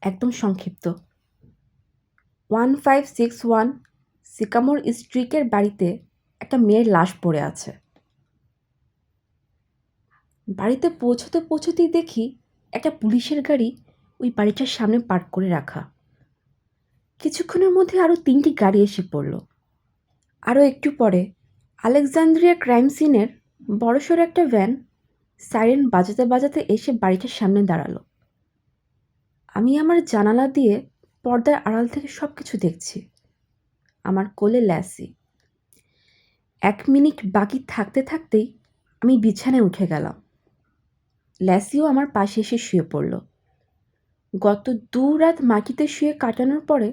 একদম সংক্ষিপ্ত। 1561 সিকামোর স্ট্রিটের বাড়িতে একটা মেয়ের লাশ পড়ে আছে। বাড়িতে পৌঁছতেই দেখি একটা পুলিশের গাড়ি ওই বাড়িটার সামনে পার্ক করে রাখা। কিছুক্ষণের মধ্যে আরও 3টি গাড়ি এসে পড়ল। আরও একটু পরে আলেকজান্দ্রিয়া ক্রাইম সিনের বড়সড় একটা ভ্যান সাইরেন বাজাতে বাজাতে এসে বাড়িটার সামনে দাঁড়ালো। আমি আমার জানালা দিয়ে পর্দার আড়াল থেকে সব কিছু দেখছি। আমার কোলে ল্যাসি। 1 মিনিট বাকি থাকতে থাকতেই আমি বিছানায় উঠে গেলাম। ল্যাসিও আমার পাশে এসে শুয়ে পড়ল। গত 2 রাত মাটিতে শুয়ে কাটানোর পরে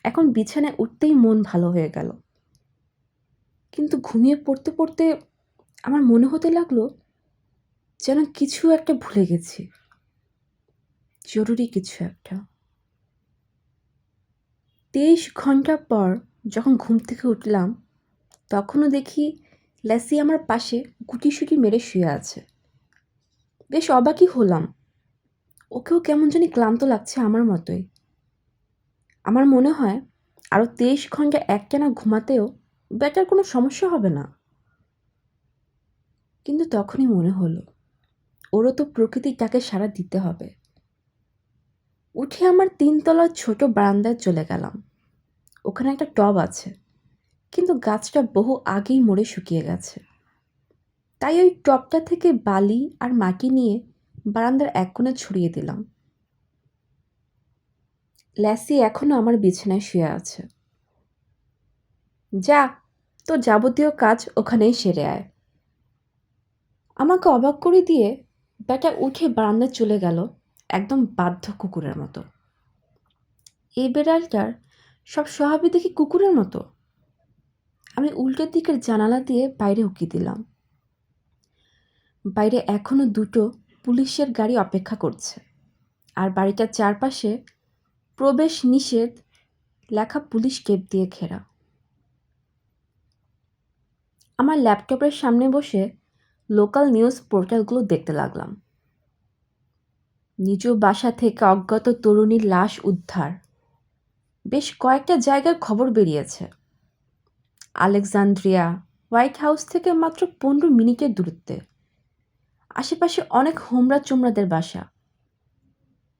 এখন বিছানায় উঠতেই মন ভালো হয়ে গেল। কিন্তু ঘুমিয়ে পড়তে পড়তে আমার মনে হতে লাগলো যেন কিছু একটা ভুলে গেছি, জরুরি কিছু একটা। 23 ঘন্টা পর যখন ঘুম থেকে উঠলাম তখনও দেখি ল্যাসি আমার পাশে গুটিসুটি মেরে শুয়ে আছে। বেশ অবাকই হলাম, ওকেও কেমন জানি ক্লান্ত লাগছে আমার মতোই। আমার মনে হয় আরও 23 ঘন্টা একটানা ঘুমাতেও ব্যাটার কোনো সমস্যা হবে না। কিন্তু তখনই মনে হলো ওরও তো প্রকৃতির ডাকে সাড়া দিতে হবে। উঠে আমার 3 তলার ছোট বারান্দায় চলে গেলাম। ওখানে একটা টব আছে, কিন্তু গাছটা বহু আগেই মরে শুকিয়ে গেছে। তাই ওই টবটা থেকে বালি আর মাটি নিয়ে বারান্দার এক কোণে ছড়িয়ে দিলাম। ল্যাসি এখনো আমার বিছানায় শুয়ে আছে। যা, তোর যাবতীয় কাজ ওখানেই সেরে আয়। আমাকে অবাক করে দিয়ে ব্যাটা উঠে বারান্দায় চলে গেল একদম বাধ্য কুকুরের মতো। এই বেড়ালটার সব স্বভাবই দেখি কুকুরের মতো। আমি উল্টো দিকের জানালা দিয়ে বাইরে উঁকি দিলাম। বাইরে এখনো দুটো পুলিশের গাড়ি অপেক্ষা করছে, আর বাড়িটার চারপাশে প্রবেশ নিষেধ লেখা পুলিশ গেট দিয়ে ঘেরা। আমার ল্যাপটপের সামনে বসে লোকাল নিউজ পোর্টালগুলো দেখতে লাগলাম। নিজ বাসা থেকে অজ্ঞাত তরুণীর লাশ উদ্ধার, বেশ কয়েকটা জায়গায় খবর বেরিয়েছে। আলেকজান্দ্রিয়া, হোয়াইট হাউস থেকে মাত্র 15 মিনিটের দূরত্বে। আশেপাশে অনেক হোমরা চোমরাদের বাসা।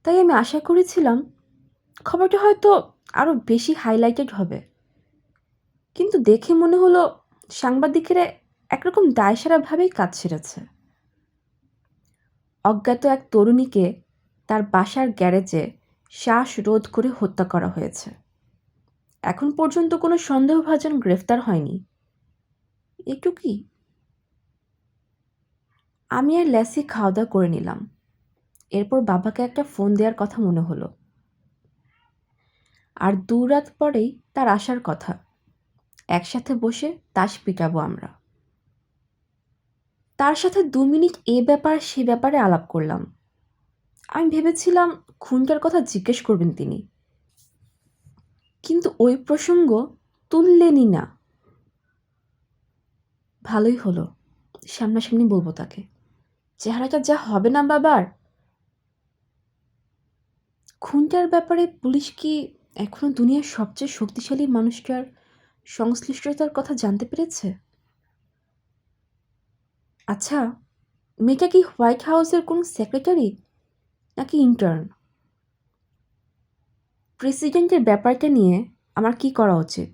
তাই আমি আশা করেছিলাম খবরটা হয়তো আরও বেশি হাইলাইটেড হবে, কিন্তু দেখে মনে হলো সাংবাদিকেরা একরকম দায়সারাভাবেই কাজ সেরেছে। অজ্ঞাত এক তরুণীকে তার বাসার গ্যারেজে শ্বাসরোধ করে হত্যা করা হয়েছে। এখন পর্যন্ত কোনো সন্দেহভাজন গ্রেফতার হয়নি। একটু কি? আমি আর ল্যাসি খাওয়া দাওয়া করে নিলাম। এরপর বাবাকে একটা ফোন দেওয়ার কথা মনে হলো। আর 2 রাত পরেই তার আসার কথা। একসাথে বসে তাস পিটাবো আমরা। তার সাথে 2 মিনিট এ ব্যাপার সে ব্যাপারে আলাপ করলাম। আমি ভেবেছিলাম খুনটার কথা জিজ্ঞেস করবেন তিনি, কিন্তু ওই প্রসঙ্গ তুললেনই না। ভালোই হলো, সামনাসামনি বলবো তাকে। চেহারাটা যা হবে না বাবার। খুনটার ব্যাপারে পুলিশ কি এখনো দুনিয়ার সবচেয়ে শক্তিশালী মানুষটার সংশ্লিষ্টতার কথা জানতে পেরেছে? আচ্ছা, মেয়েটা কি হোয়াইট হাউসের কোনো সেক্রেটারি নাকি ইন্টার্ন? প্রেসিডেন্টের ব্যাপারটা নিয়ে আমার কি করা উচিত?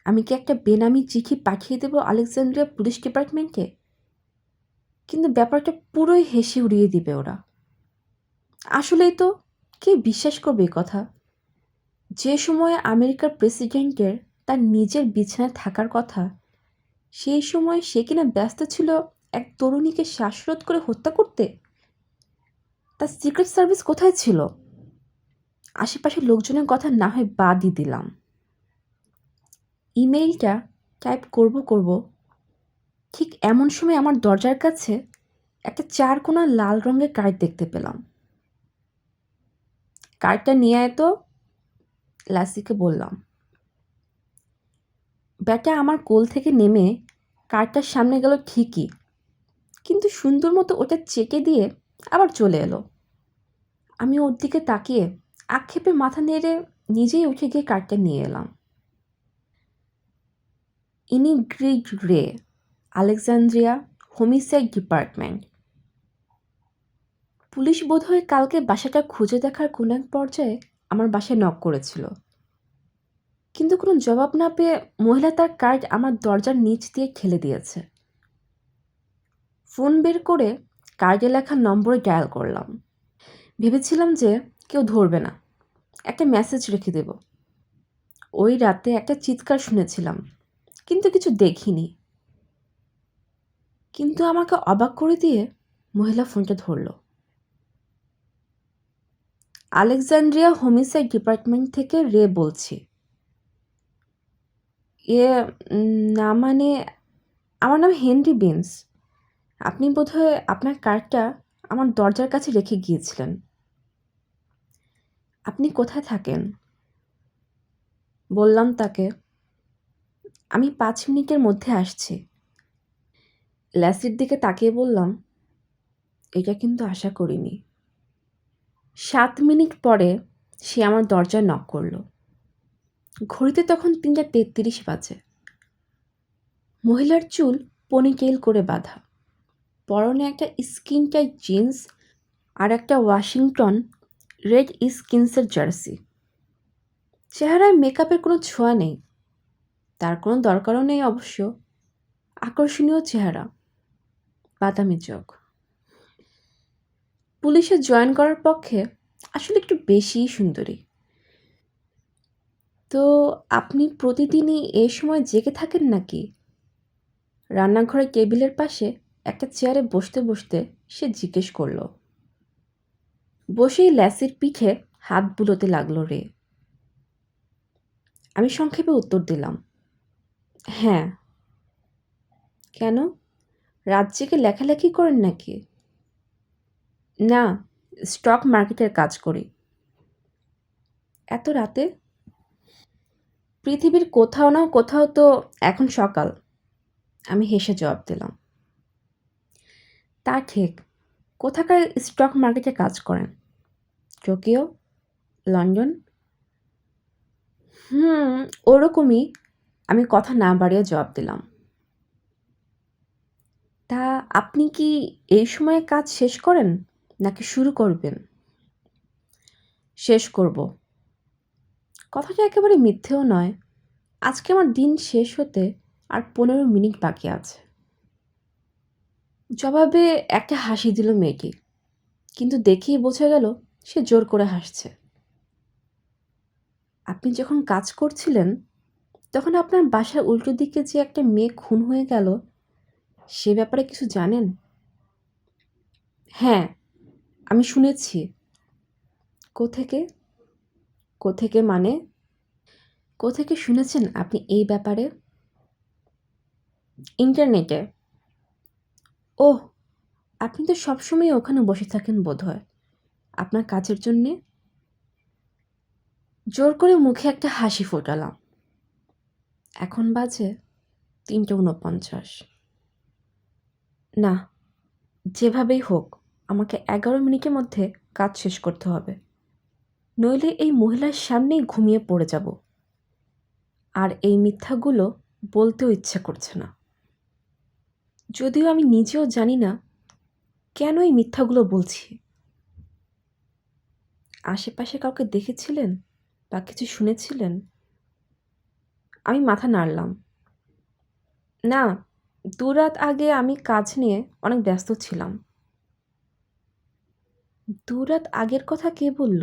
আমি কি একটা বেনামি চিঠি পাঠিয়ে দেবো আলেকজান্দ্রিয়া পুলিশ ডিপার্টমেন্টে? কিন্তু ব্যাপারটা পুরোই হেসে উড়িয়ে দিবে ওরা। আসলেই তো, কে বিশ্বাস করবে এই কথা? যে সময়ে আমেরিকার প্রেসিডেন্টের তার নিজের বিছানায় থাকার কথা, সেই সময় সে কিনা ব্যস্ত ছিল এক তরুণীকে শ্বাসরোধ করে হত্যা করতে। তার সিক্রেট সার্ভিস কোথায় ছিল? আশেপাশের লোকজনের কথা না হয় বাদই দিলাম। ইমেইলটা টাইপ করব ঠিক এমন সময় আমার দরজার কাছে একটা 4 কোণা লাল রঙের কার্ড দেখতে পেলাম। কার্ডটা নিয়ে আয় তো, লাসিকে বললাম। ব্যাটা আমার কোল থেকে নেমে কার্ডটার সামনে গেল ঠিকই, কিন্তু সুন্দর মতো ওটা চেকে দিয়ে আবার চলে এলো। আমি ওর দিকে তাকিয়ে আক্ষেপে মাথা নেড়ে নিজেই উঠে গিয়ে কার্ডটা নিয়ে এলাম। ইনিগ্রিড রে, আলেকজান্দ্রিয়া হোমিসাইড ডিপার্টমেন্ট। পুলিশ বোধহয় কালকে বাসাটা খুঁজে দেখার কোনো এক পর্যায়ে আমার বাসায় নক করেছিল, কিন্তু কোনো জবাব না পেয়ে মহিলা তার কার্ড আমার দরজার নিচ দিয়ে ঠেলে দিয়েছে। ফোন বের করে কার্ডে লেখা নম্বরে ডায়াল করলাম। ভেবেছিলাম যে কেউ ধরবে না, একটা মেসেজ রেখে দেব। ওই রাতে একটা চিৎকার শুনেছিলাম, কিন্তু কিছু দেখিনি। কিন্তু আমাকে অবাক করে দিয়ে মহিলা ফোনটা ধরল। আলেকজান্দ্রিয়া হোমিসাইড ডিপার্টমেন্ট থেকে রে বলছি। না মানে, আমার নাম হেনরি বিন্স। আপনি বোধহয় আপনার কার্ডটা আমার দরজার কাছে রেখে গিয়েছিলেন। আপনি কোথায় থাকেন? বললাম তাকে। আমি 5 মিনিটের মধ্যে আসছি। ল্যাসির দিকে তাকিয়ে বললাম, এটা কিন্তু আশা করিনি। 7 মিনিট পরে সে আমার দরজায় নক করলো। ঘড়িতে তখন 3:33 বাজে। মহিলার চুল পনিটেইল করে বাঁধা, পরনে একটা স্কিন টাইট জিন্স আর একটা ওয়াশিংটন রেড স্কিন্সের জার্সি। চেহারায় মেকআপের কোনো ছোঁয়া নেই, তার কোনো দরকারও নেই অবশ্য। আকর্ষণীয় চেহারা, বাদামি চোখ। পুলিশে জয়েন করার পক্ষে আসলে একটু বেশিই সুন্দরী। তো আপনি প্রতিদিনই এই সময় জেগে থাকেন নাকি? রান্নাঘরের টেবিলের পাশে একটা চেয়ারে বসতে বসতে সে জিজ্ঞেস করল। বসেই ল্যাসির পিঠে হাত বুলোতে লাগলো রে। আমি সংক্ষেপে উত্তর দিলাম, হ্যাঁ। কেন, রাত জেগে লেখালেখি করেন নাকি? না, স্টক মার্কেটের কাজ করি। এত রাতে? পৃথিবীর কোথাও না কোথাও তো এখন সকাল। আমি হেসে জবাব দিলাম। তা ঠিক। কোথাকার স্টক মার্কেটে কাজ করেন? টোকিও? লন্ডন? ওরকমই। আমি কথা না বাড়িয়ে জবাব দিলাম। তা আপনি কি এই সময়ে কাজ শেষ করেন নাকি শুরু করবেন? শেষ করব। কথাটা একেবারে মিথ্যেও নয়। আজকে আমার দিন শেষ হতে আর 15 মিনিট বাকি আছে। জবাবে একটা হাসি দিল মেয়েটি, কিন্তু দেখেই বোঝা গেল সে জোর করে হাসছে। আপনি যখন কাজ করছিলেন তখন আপনার বাসার উল্টো দিকে যে একটা মেয়ে খুন হয়ে গেল, সে ব্যাপারে কিছু জানেন? হ্যাঁ, আমি শুনেছি। কোত্থেকে? কোত্থেকে মানে? কোত্থেকে শুনেছেন আপনি এই ব্যাপারে? ইন্টারনেটে। ওহ, আপনি তো সবসময় ওখানে বসে থাকেন বোধহয় আপনার কাজের জন্যে। জোর করে মুখে একটা হাসি ফোটালাম। এখন বাজে 3:49। না, যেভাবেই হোক আমাকে 11 মিনিটের মধ্যে কাজ শেষ করতে হবে, নইলে এই মহিলার সামনেই ঘুমিয়ে পড়ে যাব। আর এই মিথ্যাগুলো বলতেও ইচ্ছা করছে না, যদিও আমি নিজেও জানি না কেন এই মিথ্যাগুলো বলছি। আশেপাশে কাউকে দেখেছিলেন বা কিছু শুনেছিলেন? আমি মাথা নাড়লাম। না, 2 রাত আগে আমি কাজ নিয়ে অনেক ব্যস্ত ছিলাম। 2 রাত আগের কথা কে বলল?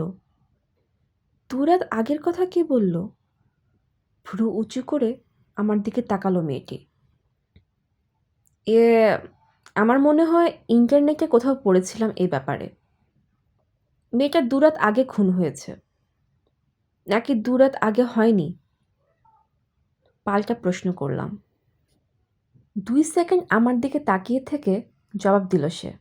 2 রাত আগের কথা কে বলল? ভ্রু উঁচু করে আমার দিকে তাকালো মেয়েটি। এ, আমার মনে হয় ইন্টারনেটে কোথাও পড়েছিলাম এই ব্যাপারে। মেয়েটা 2 রাত আগে খুন হয়েছে নাকি 2 রাত আগে হয়নি? পাল্টা প্রশ্ন করলাম। 2 সেকেন্ড আমার দিকে তাকিয়ে থেকে জবাব দিল সে।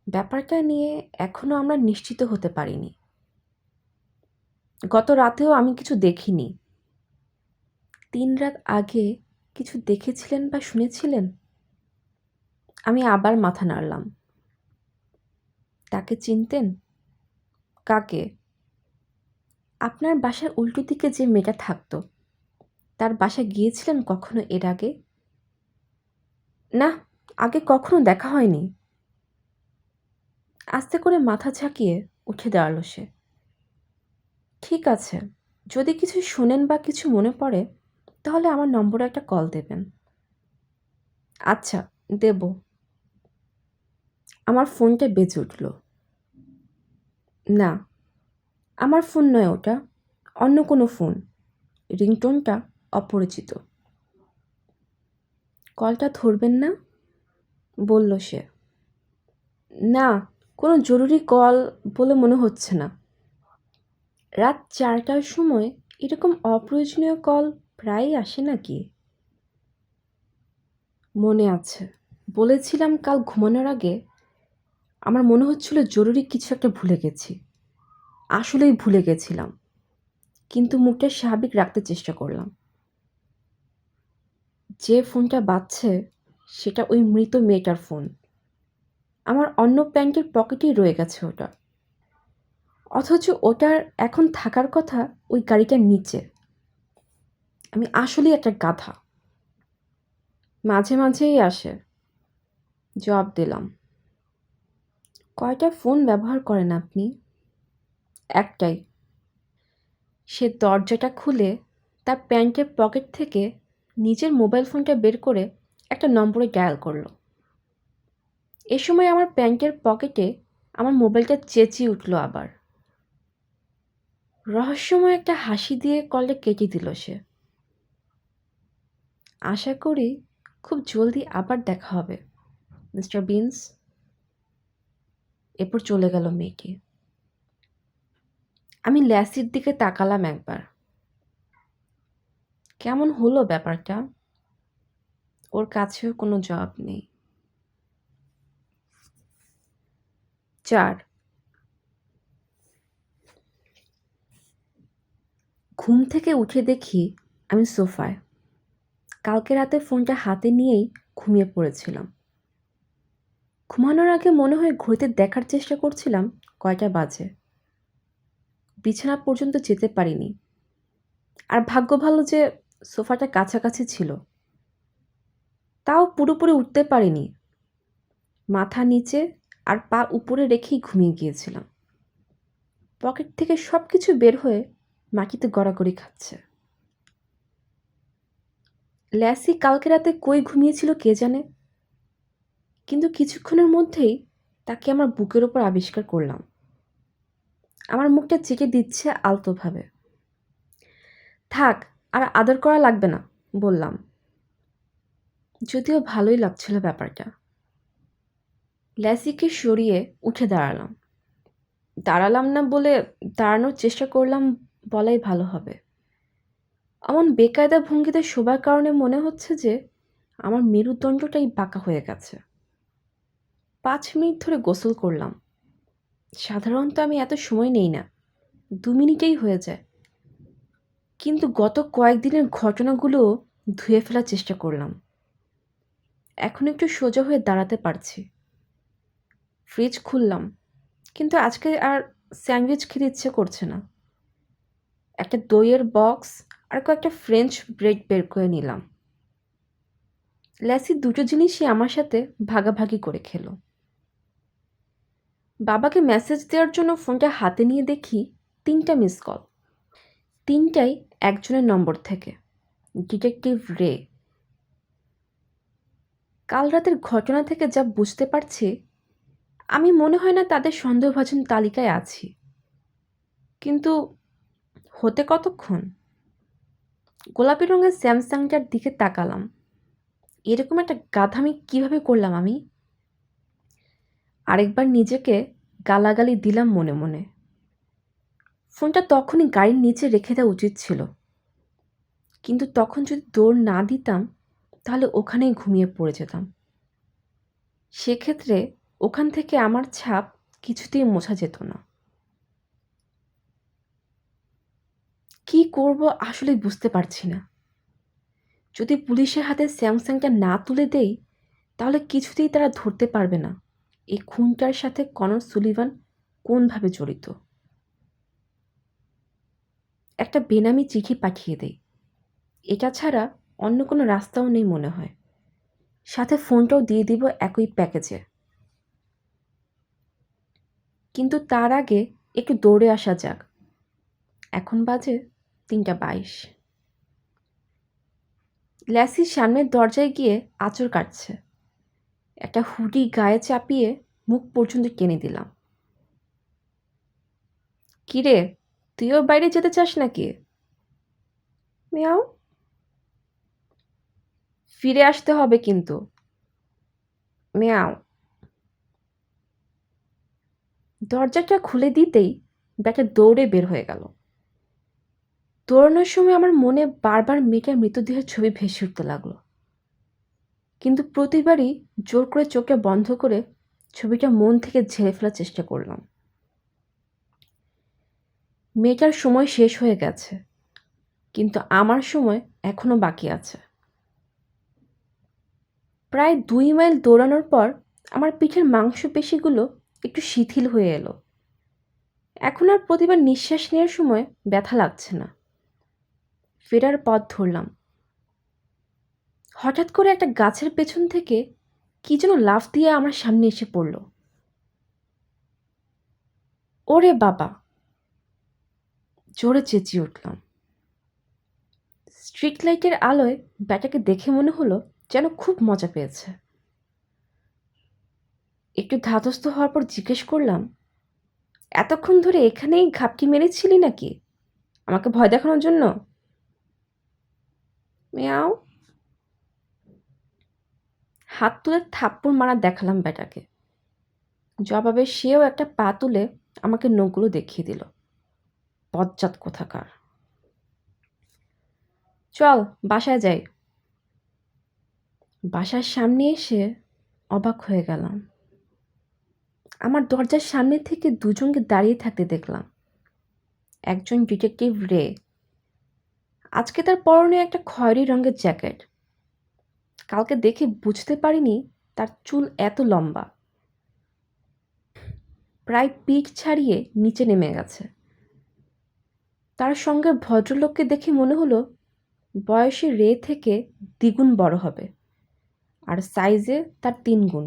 ব্যাপারটা নিয়ে এখনো আমরা নিশ্চিত হতে পারিনি। গত রাতেও আমি কিছু দেখিনি। 3 রাত আগে কিছু দেখেছিলেন বা শুনেছিলেন? আমি আবার মাথা নাড়লাম। তাকে চিনতেন? কাকে? আপনার বাসার উল্টো দিকে যে মেয়েটা থাকতো, তার বাসায় গিয়েছিলেন কখনো এর আগে? না, আগে কখনো দেখা হয়নি। আস্তে করে মাথা ঝাঁকিয়ে উঠে দাঁড়ালো সে। ঠিক আছে, যদি কিছু শোনেন বা কিছু মনে পড়ে তাহলে আমার নম্বরে একটা কল দেবেন। আচ্ছা, দেব। আমার ফোনটা বেজে উঠল। না, আমার ফোন নয় ওটা, অন্য কোনো ফোন। রিংটোনটা অপরিচিত। কলটা ধরবেন না? বলল সে। না, কোনো জরুরি কল বলে মনে হচ্ছে না। রাত 4টার সময় এরকম অপ্রয়োজনীয় কল প্রায়ই আসে নাকি? মনে আছে, বলেছিলাম কাল ঘুমানোর আগে আমার মনে হচ্ছিল জরুরি কিছু একটা ভুলে গেছি। আসলেই ভুলে গেছিলাম, কিন্তু মুখটা স্বাভাবিক রাখতে চেষ্টা করলাম। যে ফোনটা বাজছে সেটা ওই মৃত মেয়েটার ফোন। আমার অন্য প্যান্টের পকেটেই রয়ে গেছে ওটা, অথচ ওটার এখন থাকার কথা ওই গাড়িটার নিচে। আমি আসলেই একটা গাধা। মাঝে মাঝেই আসে, জবাব দিলাম। কয়টা ফোন ব্যবহার করেন আপনি? একটাই। সে দরজাটা খুলে তার প্যান্টের পকেট থেকে নিজের মোবাইল ফোনটা বের করে একটা নম্বরে ডায়াল করলো। এ সময় আমার প্যান্টের পকেটে আমার মোবাইলটা চেঁচিয়ে উঠল আবার। রহস্যময় একটা হাসি দিয়ে কলটা কেটে দিল সে। আশা করি খুব জলদি আবার দেখা হবে। Mister beans. এরপর চলে গেল মেয়েটি। আমি ল্যাসির দিকে তাকালাম একবার। কেমন হলো ব্যাপারটা? ওর কাছেও কোনো জবাব নেই। 4। ঘুম থেকে উঠে দেখি আমি সোফায়। কালকে রাতে ফোনটা হাতে নিয়েই ঘুমিয়ে পড়েছিলাম। ঘুমানোর আগে মনে হয় ঘড়িতে দেখার চেষ্টা করছিলাম কয়টা বাজে। বিছানা পর্যন্ত যেতে পারিনি। আর ভাগ্য ভালো যে সোফাটা কাছাকাছি ছিল। তাও পুরোপুরি উঠতে পারিনি। মাথা নিচে আর পা উপরে রেখেই ঘুমিয়ে গিয়েছিলাম। পকেট থেকে সব কিছু বের হয়ে মাটিতে গড়াগড়ি খাচ্ছে। ল্যাসি কালকে রাতে কই ঘুমিয়েছিল কে জানে, কিন্তু কিছুক্ষণের মধ্যেই তাকে আমার বুকের ওপর আবিষ্কার করলাম। আমার মুখটা চেকে দিচ্ছে আলতোভাবে। থাক, আর আদর করা লাগবে না, বললাম। যদিও ভালোই লাগছিল ব্যাপারটা। ল্যাসিকে সরিয়ে উঠে দাঁড়ালাম। দাঁড়ালাম না বলে দাঁড়ানোর চেষ্টা করলাম বলাই ভালো হবে। এমন বেকায়দা ভঙ্গিতে শোবার কারণে মনে হচ্ছে যে আমার মেরুদণ্ডটাই বাঁকা হয়ে গেছে। 5 মিনিট ধরে গোসল করলাম। সাধারণত আমি এত সময় নেই না, 2 মিনিটেই হয়ে যায়। কিন্তু গত কয়েকদিনের ঘটনাগুলোও ধুয়ে ফেলার চেষ্টা করলাম। এখন একটু সোজা হয়ে দাঁড়াতে পারছি। ফ্রিজ খুললাম, কিন্তু আজকে আর স্যান্ডউইচ খেতে ইচ্ছে করছে না। একটা দইয়ের বক্স আর কয়েকটা ফ্রেঞ্চ ব্রেড বের করে নিলাম। ল্যাসি দুটো জিনিসই আমার সাথে ভাগাভাগি করে খেলো। বাবাকে মেসেজ দেওয়ার জন্য ফোনটা হাতে নিয়ে দেখি 3টা মিস কল। 3টাই একজনের নম্বর থেকে, ডিটেকটিভ রে। কাল রাতের ঘটনা থেকে যা বুঝতে পারছি, আমি মনে হয় না তাদের সন্দেহভাজন তালিকায় আছি। কিন্তু হতে কতক্ষণ? গোলাপি রঙের স্যামসাংটার দিকে তাকালাম। এরকম একটা গাধামি কিভাবে করলাম আমি? আরেকবার নিজেকে গালাগালি দিলাম মনে মনে। ফোনটা তখনই গাড়ির নিচে রেখে দেওয়া উচিত ছিল, কিন্তু তখন যদি দৌড় না দিতাম তাহলে ওখানেই ঘুমিয়ে পড়ে যেতাম। সেক্ষেত্রে ওখান থেকে আমার ছাপ কিছুতেই মোছা যেত না। কি করব আসলে বুঝতে পারছি না। যদি পুলিশের হাতে স্যামসাংটা না তুলে দেই তাহলে কিছুতেই তারা ধরতে পারবে না এই খুনটার সাথে কনর সুলিভান কোনভাবে জড়িত। একটা বেনামি চিঠি পাঠিয়ে দেই, এটা ছাড়া অন্য কোনো রাস্তাও নেই মনে হয়। সাথে ফোনটাও দিয়ে দিব একই প্যাকেজে। কিন্তু তার আগে একটু দৌড়ে আসা যাক। এখন বাজে 3:22। ল্যাসির সামনের দরজায় গিয়ে আঁচড় কাটছে। একটা হুডি গায়ে চাপিয়ে মুখ পর্যন্ত টেনে দিলাম। কিরে, তুইও বাইরে যেতে চাস নাকি? মিয়াও। ফিরে আসতে হবে কিন্তু। মিয়াও। দরজাটা খুলে দিতেই ব্যাটা দৌড়ে বের হয়ে গেল। দৌড়ানোর সময় আমার মনে বারবার মেয়েটার মৃতদেহের ছবি ভেসে উঠতে লাগলো, কিন্তু প্রতিবারই জোর করে চোখটা বন্ধ করে ছবিটা মন থেকে ঝেড়ে ফেলার চেষ্টা করলাম। মেয়েটার সময় শেষ হয়ে গেছে, কিন্তু আমার সময় এখনো বাকি আছে। প্রায় 2 মাইল দৌড়ানোর পর আমার পিঠের মাংসপেশিগুলো একটু শিথিল হয়ে এলো। এখন আর প্রতিবার নিঃশ্বাস নেওয়ার সময় ব্যথা লাগছে না। ফেরার পথ ধরলাম। হঠাৎ করে একটা গাছের পেছন থেকে কি যেন লাফ দিয়ে আমার সামনে এসে পড়ল। ওরে বাবা! জোরে চেঁচিয়ে উঠলাম। স্ট্রিট লাইটের আলোয় ব্যাটাকে দেখে মনে হলো যেন খুব মজা পেয়েছে। একটু ধাতস্থ হওয়ার পর জিজ্ঞেস করলাম, এতক্ষণ ধরে এখানেই ঘাপটি মেরেছিলি নাকি আমাকে ভয় দেখানোর জন্য? মিয়াও। হাত তুলে থাপ্পড় মারা দেখালাম বেটাকে। জবাবে সেও একটা পা তুলে আমাকে নখগুলো দেখিয়ে দিল। বজ্জাত কোথাকার। চল বাসায় যাই। বাসার সামনে এসে অবাক হয়ে গেলাম। আমার দরজার সামনে থেকে দুজনকে দাঁড়িয়ে থাকতে দেখলাম। একজন ডিটেকটিভ রে। আজকে তার পরনে একটা খয়েরি রঙের জ্যাকেট। কালকে দেখে বুঝতে পারিনি তার চুল এত লম্বা, প্রায় পিঠ ছাড়িয়ে নিচে নেমে গেছে। তার সঙ্গে ভদ্রলোককে দেখে মনে হলো বয়সে রে থেকে দ্বিগুণ বড় হবে, আর সাইজে তার 3 গুণ।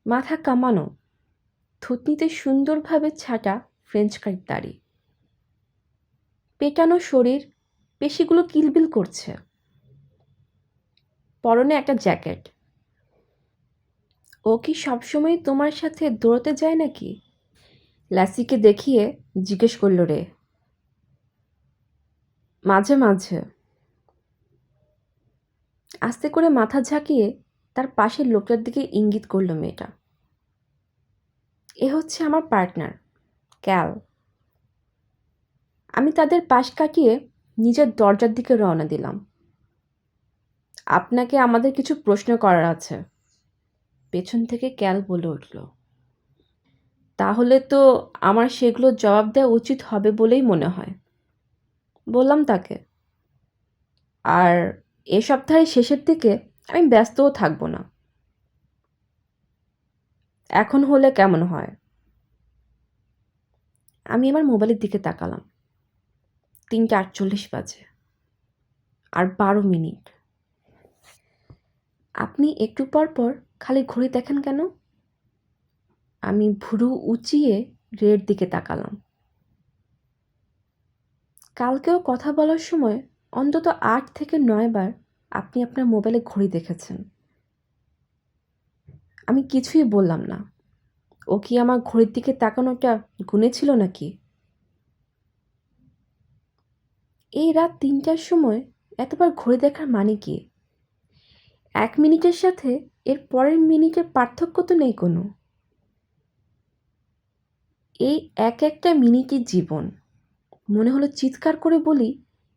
মাথা কামানো, থুতনিতে সুন্দরভাবে ছাটা ফ্রেঞ্চ কাট দাড়ি, পেটানো শরীর, পেশিগুলো কিলবিল করছে। পরনে একটা জ্যাকেট। ও কি সবসময় তোমার সাথে দৌড়তে যায় নাকি? ল্যাসিকে দেখিয়ে জিজ্ঞেস করল রে। মাঝে মাঝে। আস্তে করে মাথা ঝাঁকিয়ে তার পাশের লোকটার দিকে ইঙ্গিত করল মেয়েটা। এ হচ্ছে আমার পার্টনার, ক্যাল। আমি তাদের পাশ কাটিয়ে নিজের দরজার দিকে রওনা দিলাম। আপনাকে আমাদের কিছু প্রশ্ন করার আছে, পেছন থেকে ক্যাল বলে উঠল। তাহলে তো আমার সেগুলোর জবাব দেওয়া উচিত হবে বলেই মনে হয়, বললাম তাকে। আর এ সপ্তাহের শেষের দিকে আমি ব্যস্তও থাকবো না। এখন হলে কেমন হয়? আমি আমার মোবাইলের দিকে তাকালাম। 3:48 বাজে, আর 12 মিনিট। আপনি একটু পর পর খালি ঘড়ি দেখেন কেন? আমি ভুরু উঁচিয়ে রের দিকে তাকালাম। কালকেও কথা বলার সময় অন্তত 8 থেকে 9 বার আপনি আপনার মোবাইলে ঘড়ি দেখেছেন। আমি কিছুই বললাম না। ও কি আমার ঘড়ির দিকে তাকানোটা গুনেছিল নাকি? এই রাত 3টার সময় এতবার ঘড়ি দেখার মানে কি? 1 মিনিটের সাথে এর পরের মিনিটের পার্থক্য তো নেই কোনো। এই একটা মিনিটই জীবন। মনে হলো চিৎকার করে বলি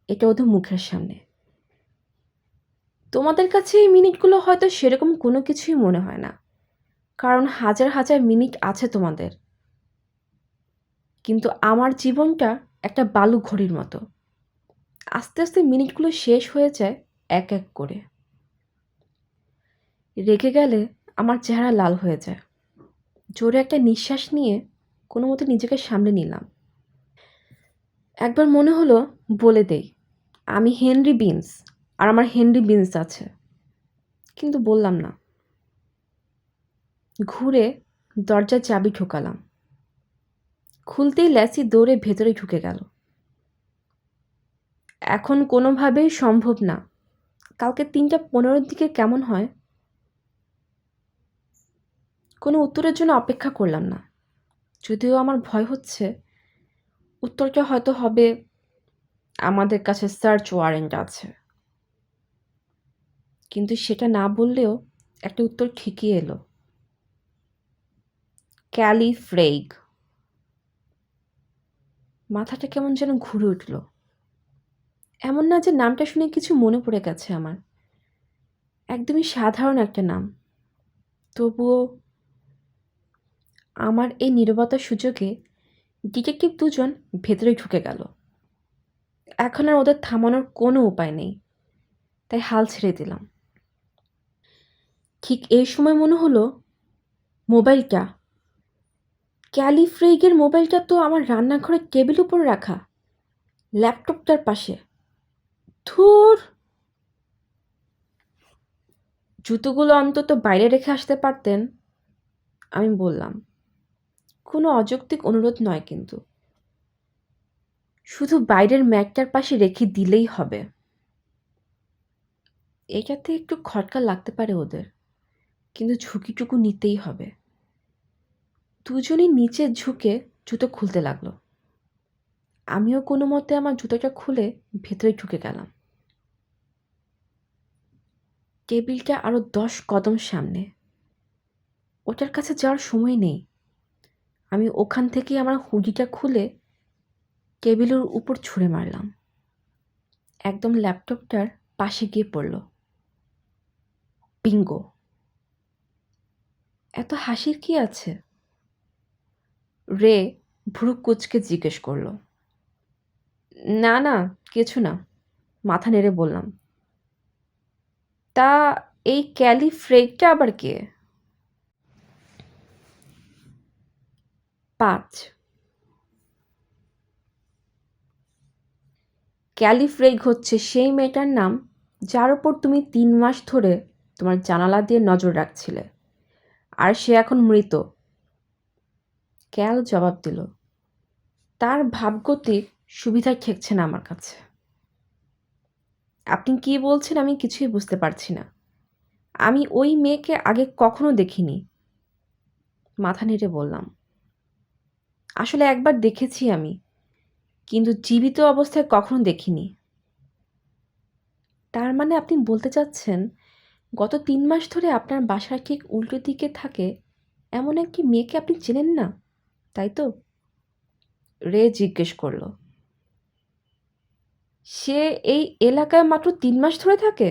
এটা ওদের মুখের সামনে। তোমাদের কাছে এই মিনিটগুলো হয়তো সেরকম কোনো কিছুই মনে হয় না, কারণ হাজার হাজার মিনিট আছে তোমাদের। কিন্তু আমার জীবনটা একটা বালু ঘড়ির মতো। আস্তে আস্তে মিনিটগুলো শেষ হয়ে যায় এক এক করে। রেগে গেলে আমার চেহারা লাল হয়ে যায়। জোরে একটা নিঃশ্বাস নিয়ে কোনো মতো নিজেকে সামলে নিলাম। একবার মনে হলো বলে দেই আমি হেনরি বিনস, আর আমার হেনরি বিনস আছে, কিন্তু বললাম না। ঘুরে দরজার চাবি ঠোকালাম। খুলতেই ল্যাসি দৌড়ে ভেতরে ঢুকে গেল। এখন কোনোভাবেই সম্ভব না। কালকে 3:15 দিকে কেমন হয়? কোনো উত্তরের জন্য অপেক্ষা করলাম না, যদিও আমার ভয় হচ্ছে উত্তরটা হয়তো হবে আমাদের কাছে সার্চ ওয়ারেন্ট আছে। কিন্তু সেটা না বললেও একটা উত্তর ঠিকই এলো। ক্যালি ফ্রেইগ। মাথাটা কেমন যেন ঘুরে উঠল। এমন না যে নামটা শুনে কিছু মনে পড়ে গেছে আমার, একদমই সাধারণ একটা নাম। তবুও আমার এই নীরবতার সুযোগে ডিটেকটিভ দুজন ভেতরে ঢুকে গেল। এখন আর ওদের থামানোর কোনো উপায় নেই, তাই হাল ছেড়ে দিলাম। ঠিক এই সময় মনে হলো মোবাইলটা, ক্যালি ফ্রেইগের মোবাইলটা তো আমার রান্নাঘরের টেবিল উপর রাখা, ল্যাপটপটার পাশে। ধুর, জুতোগুলো অন্তত বাইরে রেখে আসতে পারতেন, আমি বললাম। কোনো অযৌক্তিক অনুরোধ নয় কিন্তু, শুধু বাইরের ম্যাটটার পাশে রেখে দিলেই হবে। এটাতে একটু খটকা লাগতে পারে ওদের, কিন্তু ঝুঁকিটুকু নিতেই হবে। দুজনই নিচে ঝুঁকে জুতো খুলতে লাগলো। আমিও কোনো মতে আমার জুতোটা খুলে ভেতরে ঢুকে গেলাম। টেবিলটা আরো 10 কদম সামনে। ওটার কাছে যাওয়ার সময় নেই। আমি ওখান থেকে আমার হুডিটা খুলে টেবিলের উপর ছুঁড়ে মারলাম। একদম ল্যাপটপটার পাশে গিয়ে পড়ল। বিঙ্গো! এত হাসির কি আছে? রে ভ্রু কুঁচকে জিজ্ঞেস করল। না না, কিছু না, মাথা নেড়ে বললাম। তা এই ক্যালি ফ্রেগটা আবার কে? 5। ক্যালি ফ্রেগ হচ্ছে সেই মেয়েটার নাম যার ওপর তুমি 3 মাস ধরে তোমার জানালা দিয়ে নজর রাখছিলে, আর সে এখন মৃত। ক্যাল জবাব দিল। তার ভাবগতিক সুবিধা ঠেকছে না আমার কাছে। আপনি কি বলছেন আমি কিছুই বুঝতে পারছি না। আমি ওই মেয়েকে আগে কখনো দেখিনি। মাথা নেড়ে বললাম। আসলে একবার দেখেছি আমি, কিন্তু জীবিত অবস্থায় কখনো দেখিনি। তার মানে আপনি বলতে চাচ্ছেন গত 3 মাস ধরে আপনার বাসার ঠিক উল্টো দিকে থাকে এমন একটি মেয়েকে আপনি চেনেন না, তাই তো? রে জিজ্ঞেস করল। সে এই এলাকায় মাত্র 3 মাস ধরে থাকে?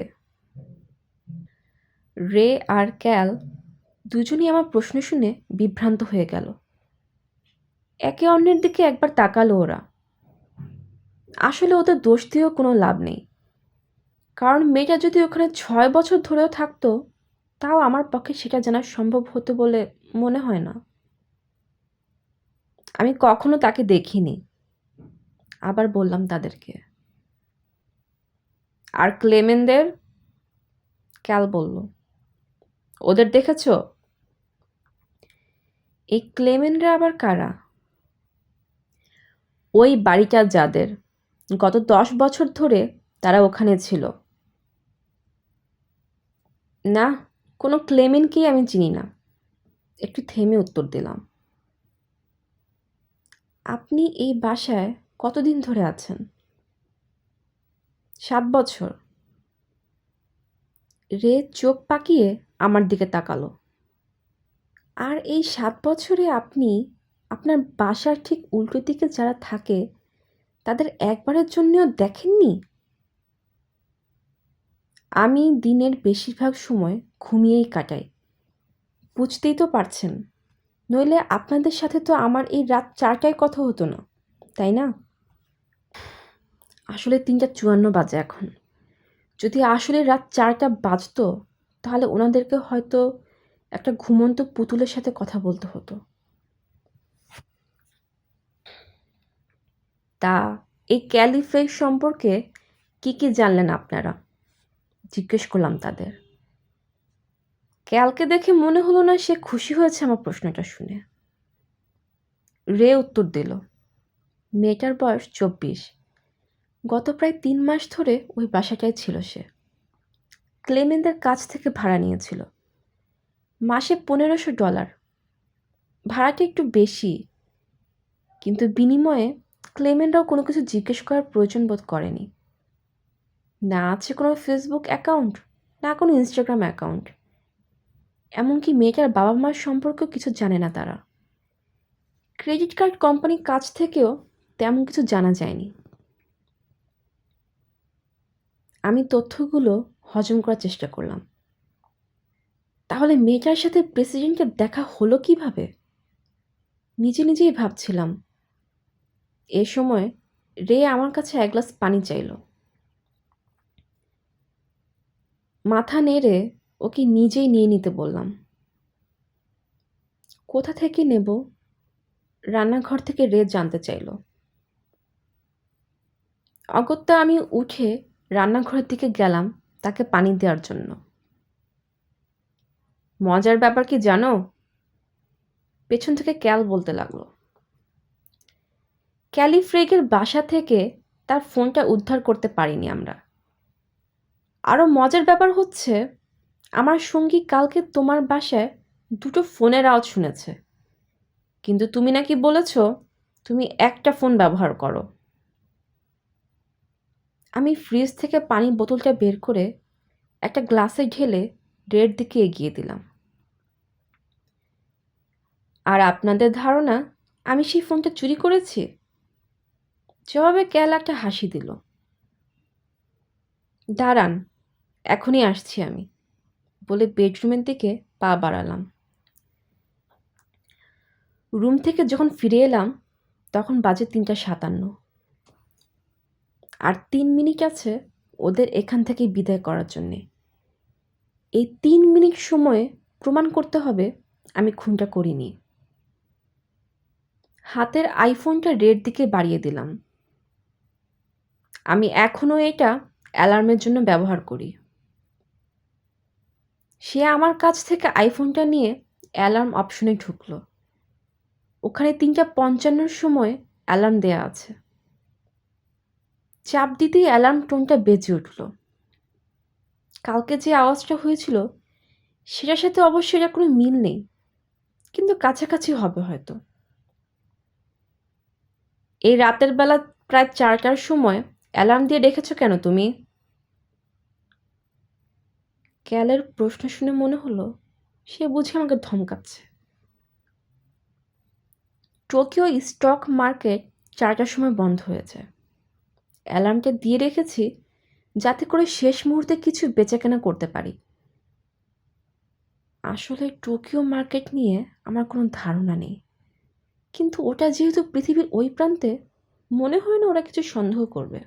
রে আর ক্যাল দুজনই আমার প্রশ্ন শুনে বিভ্রান্ত হয়ে গেল। একে অন্যের দিকে একবার তাকালো ওরা। আসলে ওদের দোষ দিয়েও কোনো লাভ নেই, কারণ মেয়েটা যদি ওখানে 6 বছর ধরেও থাকতো তাও আমার পক্ষে সেটা জানা সম্ভব হতো বলে মনে হয় না। আমি কখনো তাকে দেখিনি। আবার বললাম তাদেরকে। আর ক্লেমেনদের? ক্যাল বলল। ওদের দেখেছ? এই ক্লেমেনরা আবার কারা? ওই বাড়িটা যাদের গত 10 বছর ধরে তারা ওখানে ছিল। না, কোনো ক্লেমেনকেই আমি চিনি না। একটু থেমে উত্তর দিলাম। আপনি এই বাসায় কতদিন ধরে আছেন? 7 বছর। রে চোখ পাকিয়ে আমার দিকে তাকালো। আর এই 7 বছরে আপনি আপনার বাসার ঠিক উল্টো দিকে যারা থাকে তাদের একবারের জন্যও দেখেননি? আমি দিনের বেশিরভাগ সময় ঘুমিয়েই কাটাই, বুঝতেই তো পারছেন। নইলে আপনাদের সাথে তো আমার এই রাত 4টায় কথা হতো না, তাই না? আসলে 3:54 বাজে এখন। যদি আসলে রাত 4টা বাজতো তাহলে ওনাদেরকে হয়তো একটা ঘুমন্ত পুতুলের সাথে কথা বলতে হতো। তা এই ক্যালিফ্রেগ সম্পর্কে কি জানলেন আপনারা? জিজ্ঞেস করলাম তাদের। ক্যালকে দেখে মনে হলো না সে খুশি হয়েছে আমার প্রশ্নটা শুনে। রে উত্তর দিল। মেয়েটার বয়স 24। গত প্রায় 3 মাস ধরে ওই বাসাটায় ছিল সে। ক্লেমেনদের কাছ থেকে ভাড়া নিয়েছিল। মাসে $1500। ভাড়াটা একটু বেশি, কিন্তু বিনিময়ে ক্লেমেনরাও কোনো কিছু জিজ্ঞেস করার প্রয়োজন বোধ করেনি। না আছে কোনো ফেসবুক অ্যাকাউন্ট, না কোনো ইনস্টাগ্রাম অ্যাকাউন্ট। এমনকি মেয়েটার বাবা মার সম্পর্কেও কিছু জানে না তারা। ক্রেডিট কার্ড কোম্পানির কাছ থেকেও তেমন কিছু জানা যায়নি। আমি তথ্যগুলো হজম করার চেষ্টা করলাম। তাহলে মেয়েটার সাথে প্রেসিডেন্টের দেখা হলো কিভাবে? নিজেই ভাবছিলাম। এ সময় রে আমার কাছে 1 গ্লাস পানি চাইল। মাথা নেড়ে ওকে নিজেই নিয়ে নিতে বললাম। কোথা থেকে নেব? রান্নাঘর থেকে রে জানতে চাইল। অগত্যা আমি উঠে রান্নাঘরের দিকে গেলাম তাকে পানি দেওয়ার জন্য। মজার ব্যাপার কি জানো? পেছন থেকে ক্যাল বলতে লাগলো। ক্যালিফ্রেগের বাসা থেকে তার ফোনটা উদ্ধার করতে পারিনি আমরা। আরও মজার ব্যাপার হচ্ছে, আমার সঙ্গী কালকে তোমার বাসায় 2টো ফোনের আওয়াজ শুনেছে, কিন্তু তুমি নাকি বলেছ তুমি একটা ফোন ব্যবহার করো। আমি ফ্রিজ থেকে পানির বোতলটা বের করে একটা গ্লাসে ঢেলে রের দিকে এগিয়ে দিলাম। আর আপনাদের ধারণা আমি সেই ফোনটা চুরি করেছি? জবাবে ক্যাল একটা হাসি দিল। দাঁড়ান, এখনই আসছি আমি, বলে বেডরুমের দিকে পা বাড়ালাম। রুম থেকে যখন ফিরে এলাম তখন বাজে 3:57, আর 3 মিনিট আছে ওদের এখান থেকে বিদায় করার জন্যে। এই 3 মিনিট সময়ে প্রমাণ করতে হবে আমি খুনটা করিনি। হাতের আইফোনটা রের দিকে বাড়িয়ে দিলাম। আমি এখনও এটা অ্যালার্মের জন্য ব্যবহার করি। সে আমার কাছ থেকে আইফোনটা নিয়ে অ্যালার্ম অপশনে ঢুকলো। ওখানে 3:55 সময় অ্যালার্ম দেয়া আছে। চাপ দিতেই অ্যালার্ম টোনটা বেজে উঠল। কালকে যে আওয়াজটা হয়েছিল সেটার সাথে অবশ্যই এটা কোনো মিল নেই, কিন্তু কাছাকাছি হবে হয়তো। এই রাতের বেলা প্রায় 4টার সময় অ্যালার্ম দিয়ে রেখেছো কেন তুমি? ক্যালের প্রশ্ন শুনে মনে হলো সে বুঝি আমাকে ধমকাচ্ছে। টোকিও স্টক মার্কেট 4টার সময় বন্ধ হয়ে যায়। অ্যালার্মটা দিয়ে রেখেছি যাতে করে শেষ মুহূর্তে কিছু বেচাকেনা করতে পারি। আসলে টোকিও মার্কেট নিয়ে আমার কোনো ধারণা নেই, কিন্তু ওটা যেহেতু পৃথিবীর ওই প্রান্তে, মনে হয় না ওরা কিছু সন্দেহ করবে।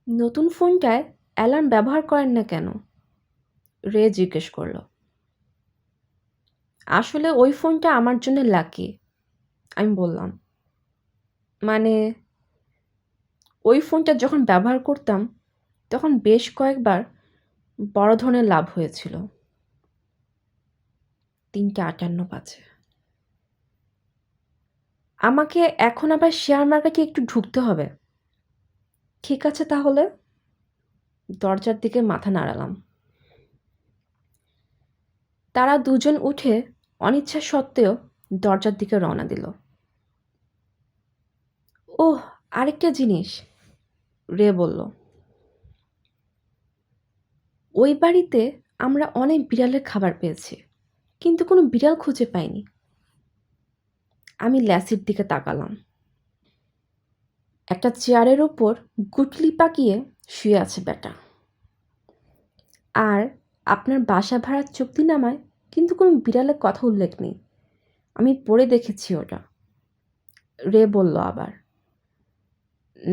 নতুন ফোনটায় অ্যালার্ম ব্যবহার করেন না কেন? রে জিজ্ঞেস করলো। আসলে ওই ফোনটা আমার জন্য লাকি, আমি বললাম। মানে, ওই ফোনটা যখন ব্যবহার করতাম তখন বেশ কয়েকবার বড় ধরনের লাভ হয়েছিল। 3:58 বাজে। আমাকে এখন আবার শেয়ার মার্কেটে একটু ঢুকতে হবে। ঠিক আছে তাহলে, দরজার দিকে মাথা নাড়ালাম। তারা দুজন উঠে অনিচ্ছা সত্ত্বেও দরজার দিকে রওনা দিল। ওহ, আরেকটা জিনিস, রে বলল। ওই বাড়িতে আমরা অনেক বিড়ালের খাবার পেয়েছি, কিন্তু কোনো বিড়াল খুঁজে পাইনি। আমি ল্যাসির দিকে তাকালাম। একটা চেয়ারের ওপর গুটলি পাকিয়ে শুয়ে আছে বেটা। আর আপনার বাসা ভাড়ার চুক্তিনামায় কিন্তু কোনো বিড়ালের কথা উল্লেখ নেই। আমি পড়ে দেখেছি ওটা, রে বলল আবার।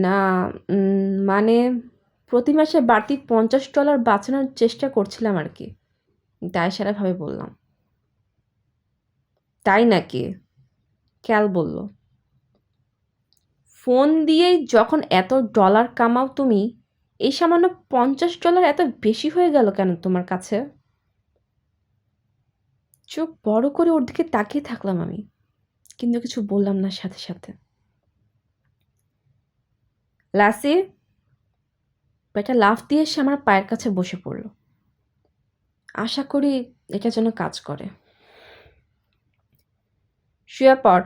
না, মানে প্রতি মাসে বাড়তি $50 বাঁচানোর চেষ্টা করছিলাম আর কি, দায়সারাভাবে বললাম। তাই নাকি? ক্যাল বলল। ফোন দিয়েই যখন এত ডলার কামাও তুমি, এই সামান্য $50 এত বেশি হয়ে গেল কেন তোমার কাছে? চোখ বড় করে ওর দিকে তাকিয়ে থাকলাম আমি, কিন্তু কিছু বললাম না সাথে সাথে। লাসি, বেটা লাফ দিয়ে এসে আমার পায়ের কাছে বসে পড়ল। আশা করি এটা যেন কাজ করে। শুয়ে পড়।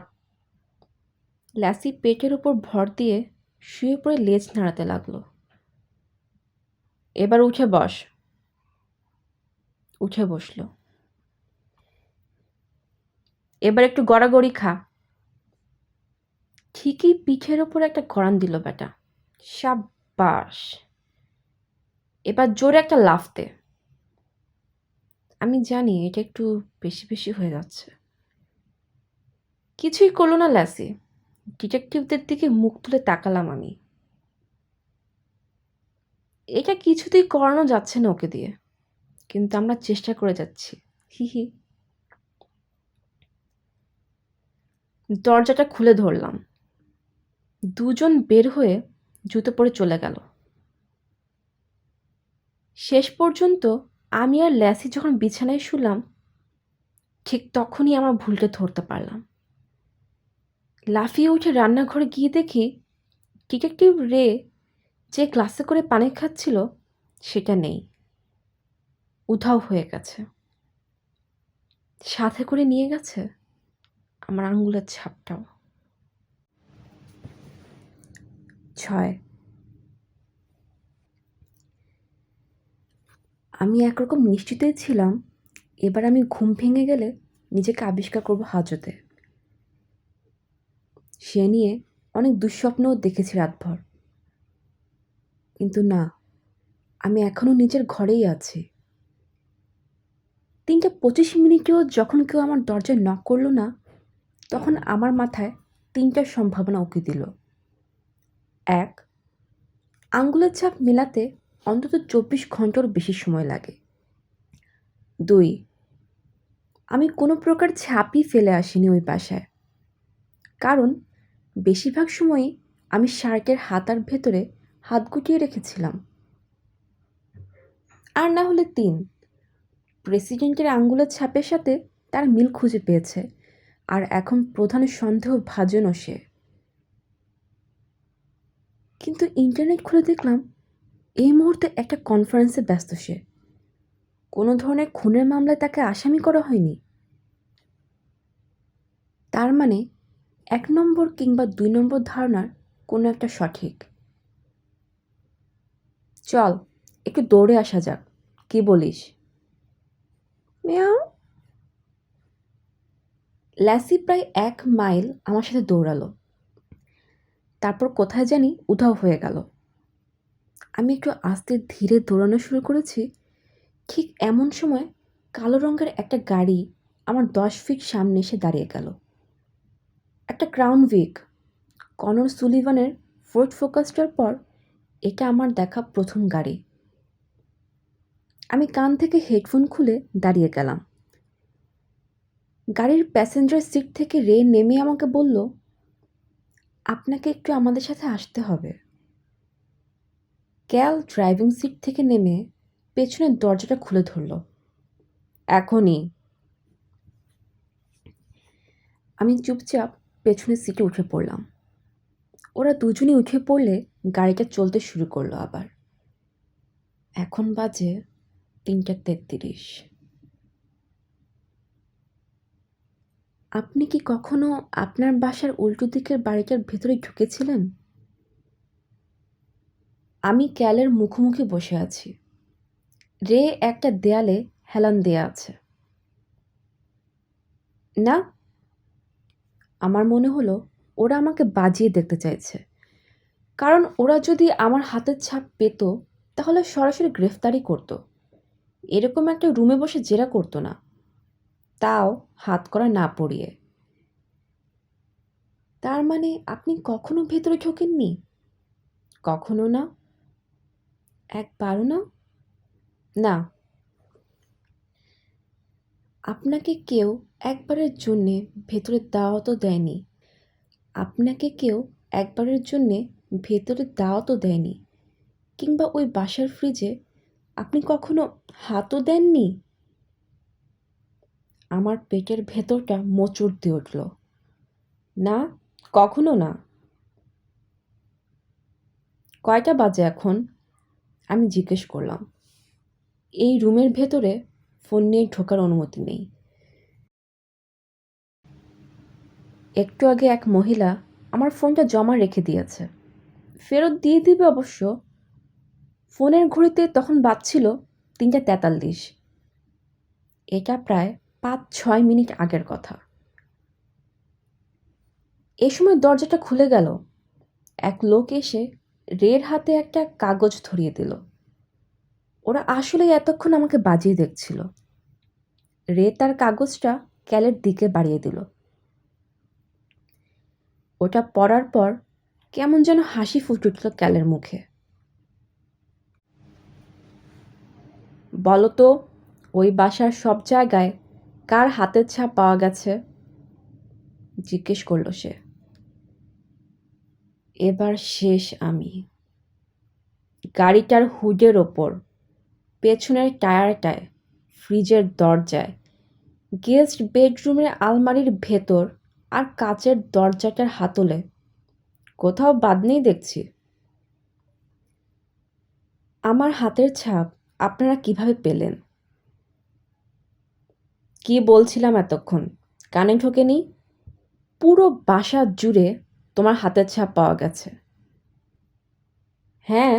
লাসি পেটের উপর ভর দিয়ে শুয়ে পড়ে লেজ নাড়াতে লাগলো। এবার উঠে বস। উঠে বসলো। এবার একটু গড়াগড়ি খা। ঠিকই পিঠের ওপর একটা গড়ান দিল বেটা। সাব্বাস, এবার জোরে একটা লাফ দে। আমি জানি এটা একটু বেশি বেশি হয়ে যাচ্ছে। কিছুই করলো না ল্যাসি। ডিটেকটিভদের দিকে মুখ তুলে তাকালাম আমি। এটা কিছুতেই করানো যাচ্ছে না ওকে দিয়ে, কিন্তু আমরা চেষ্টা করে যাচ্ছি। হি হি। দরজাটা খুলে ধরলাম। দুজন বের হয়ে জুতো পরে চলে গেল। শেষ পর্যন্ত আমি আর ল্যাসি যখন বিছানায় শুলাম, ঠিক তখনই আমার ভুলটা ধরতে পারলাম। লাফিয়ে উঠে রান্নাঘরে গিয়ে দেখি ডিটেকটিভ রে যে গ্লাসে করে পানি খাচ্ছিল সেটা নেই, উধাও হয়ে গেছে। সাথে করে নিয়ে গেছে আমার আঙ্গুলের ছাপটাও। 6। আমি একরকম নিশ্চিতই ছিলাম এবার আমি ঘুম ভেঙে গেলে নিজেকে আবিষ্কার করব হাজতে। সে নিয়ে অনেক দুঃস্বপ্নও দেখেছি রাতভর, কিন্তু না, আমি এখনও নিজের ঘরেই আছি। 3:25 যখন কেউ আমার দরজায় নক করলো না, তখন আমার মাথায় 3টার সম্ভাবনা উঁকি দিল। 1, আঙ্গুলের ছাপ মেলাতে অন্তত 24 ঘন্টার বেশি সময় লাগে। 2, আমি কোনো প্রকার ছাপই ফেলে আসিনি ওই বাসায়, কারণ বেশিরভাগ সময়ই আমি শার্টের হাতার ভেতরে হাত গুটিয়ে রেখেছিলাম। আর না হলে 3, প্রেসিডেন্টের আঙ্গুলের ছাপের সাথে তার মিল খুঁজে পেয়েছে, আর এখন প্রধান সন্দেহভাজনও সে। কিন্তু ইন্টারনেট খুলে দেখলাম এই মুহূর্তে একটা কনফারেন্সে ব্যস্ত সে। কোনো ধরনের খুনের মামলায় তাকে আসামি করা হয়নি। তার মানে 1 নম্বর কিংবা 2 নম্বর ধারণার কোনো একটা সঠিক। চল একটু দৌড়ে আসা যাক, কি বলিস? মিয়াও। ল্যাসি প্রায় 1 মাইল আমার সাথে দৌড়ালো, তারপর কোথায় জানি উধাও হয়ে গেল। আমি একটু আস্তে ধীরে দৌড়ানো শুরু করেছি, ঠিক এমন সময় কালো রঙের একটা গাড়ি আমার 10 ফিট সামনে এসে দাঁড়িয়ে গেল। একটা ক্রাউন ভিক। কনর সুলিভানের ফোর্ড ফোকাসটার পর এটা আমার দেখা প্রথম গাড়ি। আমি কান থেকে হেডফোন খুলে দাঁড়িয়ে গেলাম। গাড়ির প্যাসেঞ্জার সিট থেকে রে নেমে আমাকে বলল, আপনাকে একটু আমাদের সাথে আসতে হবে। ক্যাল ড্রাইভিং সিট থেকে নেমে পেছনের দরজাটা খুলে ধরল। এখনই। আমি চুপচাপ পেছনের সিটে উঠে পড়লাম। ওরা দুজনই উঠে পড়লে গাড়িটা চলতে শুরু করলো আবার। এখন বাজে 3:33। আপনি কি কখনো আপনার বাসার উল্টো দিকের বাড়িটার ভেতরে ঢুকেছিলেন? আমি ক্যালের মুখোমুখি বসে আছি। রে একটা দেয়ালে হেলান দেয়া আছে। না, আমার মনে হলো ওরা আমাকে বাজিয়ে দেখতে চাইছে, কারণ ওরা যদি আমার হাতের ছাপ পেত তাহলে সরাসরি গ্রেফতারি করত। এরকম একটা রুমে বসে জেরা করতো না, তাও হাত করা না পড়িয়ে। তার মানে আপনি কখনো ভেতরে ঢোকেননি? কখনো না? একবারও না? না। আপনাকে কেউ একবারের জন্যে ভেতরে দাওয়াতও দেয়নি। আপনাকে কেউ একবারের জন্যে ভেতরে দাওয়াতও দেয়নি, কিংবা ওই বাসার ফ্রিজে আপনি কখনো হাতও দেননি। আমার পেটের ভেতরটা মোচড় দিয়ে উঠল। না, কখনো না। কয়টা বাজে এখন? আমি জিজ্ঞেস করলাম। এই রুমের ভেতরে ফোন নিয়ে ঢোকার অনুমতি নেই। একটু আগে এক মহিলা আমার ফোনটা জমা রেখে দিয়েছে, ফেরত দিয়ে দিবে অবশ্য। ফোনের ঘড়িতে তখন বাজছিল 3:43। এটা প্রায় 5-6 মিনিট আগের কথা। এ সময় দরজাটা খুলে গেল। এক লোক এসে রের হাতে একটা কাগজ ধরিয়ে দিল। ওরা আসলেই এতক্ষণ আমাকে বাজিয়ে দেখছিল। রে তার কাগজটা ক্যালের দিকে বাড়িয়ে দিল। ওটা পড়ার পর কেমন যেন হাসি ফুটে উঠল ক্যালের মুখে। বলো তো, ওই বাসার সব জায়গায় কার হাতের ছাপ পাওয়া গেছে? জিজ্ঞেস করলো সে। এবার শেষ আমি। গাড়িটার হুডের ওপর, পেছনের টায়ারটায়, ফ্রিজের দরজায়, গেস্ট বেডরুমের আলমারির ভেতর, আর কাচের দরজাটার হাতলে। কোথাও বাদ নেই দেখছি। আমার হাতের ছাপ আপনারা কিভাবে পেলেন? কি বলছিলাম এতক্ষণ, কানে ঢোকেনি? পুরো বাসা জুড়ে তোমার হাতের ছাপ পাওয়া গেছে। হ্যাঁ,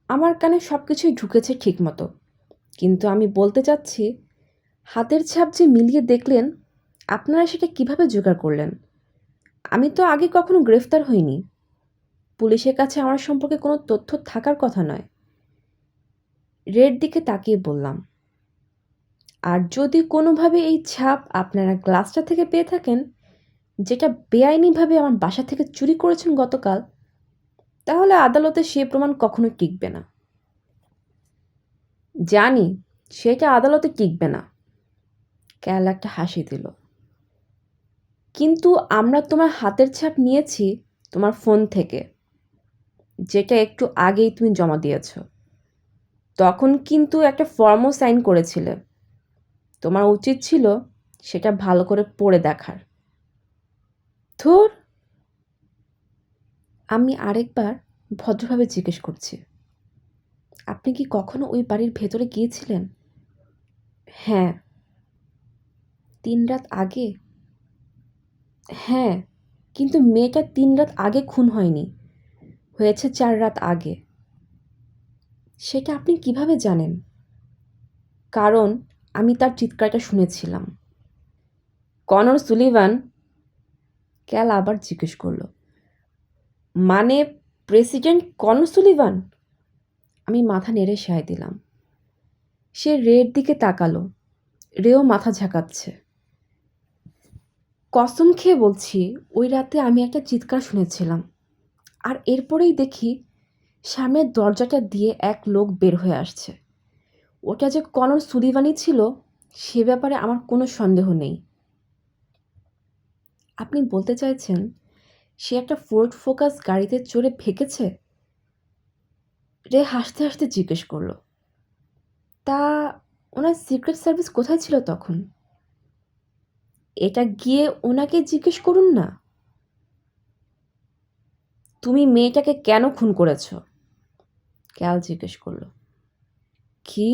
আমার কানে সব কিছুই ঢুকেছে ঠিক মতো, কিন্তু আমি বলতে চাচ্ছি, হাতের ছাপ যে মিলিয়ে দেখলেন, আপনারা সেটা কিভাবে জোগাড় করলেন? আমি তো আগে কখনো গ্রেফতার হইনি। পুলিশের কাছে আমার সম্পর্কে কোনো তথ্য থাকার কথা নয়। রের দিকে তাকিয়ে বললাম, আর যদি কোনোভাবে এই ছাপ আপনারা গ্লাসটা থেকে পেয়ে থাকেন, যেটা বেআইনিভাবে আমার বাসা থেকে চুরি করেছেন গতকাল, তাহলে আদালতে সে প্রমাণ কখনো টিকবে না। জানি, সেটা আদালতে টিকবে না। ক্যাল একটা হাসি দিল। কিন্তু আমরা তোমার হাতের ছাপ নিয়েছি তোমার ফোন থেকে, যেটা একটু আগেই তুমি জমা দিয়েছ। তখন কিন্তু একটা ফর্মও সাইন করেছিলে। তোমার উচিত ছিল সেটা ভালো করে পড়ে দেখার। ধুর! আমি আরেকবার ভদ্রভাবে জিজ্ঞেস করছি, আপনি কি কখনো ওই বাড়ির ভেতরে গিয়েছিলেন? হ্যাঁ। 3 রাত আগে? হ্যাঁ, কিন্তু মেয়েটা 3 রাত আগে খুন হয়নি, হয়েছে 4 রাত আগে। সেটা আপনি কিভাবে জানেন? কারণ আমি তার চিৎকারটা শুনেছিলাম। Conor Sullivan? ক্যাল আবার জিজ্ঞেস করলো, মানে প্রেসিডেন্ট কনর সুলিভান? আমি মাথা নেড়ে সায় দিলাম। সে রের দিকে তাকালো। রেও মাথা ঝাঁকাচ্ছে। কসম খেয়ে বলছি, ওই রাতে আমি একটা চিৎকার শুনেছিলাম, আর এরপরেই দেখি সামনের দরজাটা দিয়ে এক লোক বের হয়ে আসছে। ওটা যে কনর সুলিভানই ছিল সে ব্যাপারে আমার কোনো সন্দেহ নেই। আপনি বলতে চাইছেন সে একটা ফোর্ড ফোকাস গাড়িতে চড়ে ভেগেছে? রে হাসতে হাসতে জিজ্ঞেস করলো। তা ওনার সিক্রেট সার্ভিস কোথায় ছিল তখন? এটা গিয়ে ওনাকে জিজ্ঞেস করুন না। তুমি মেয়েটাকে কেন খুন করেছ? ক্যাল জিজ্ঞেস করলো। কি?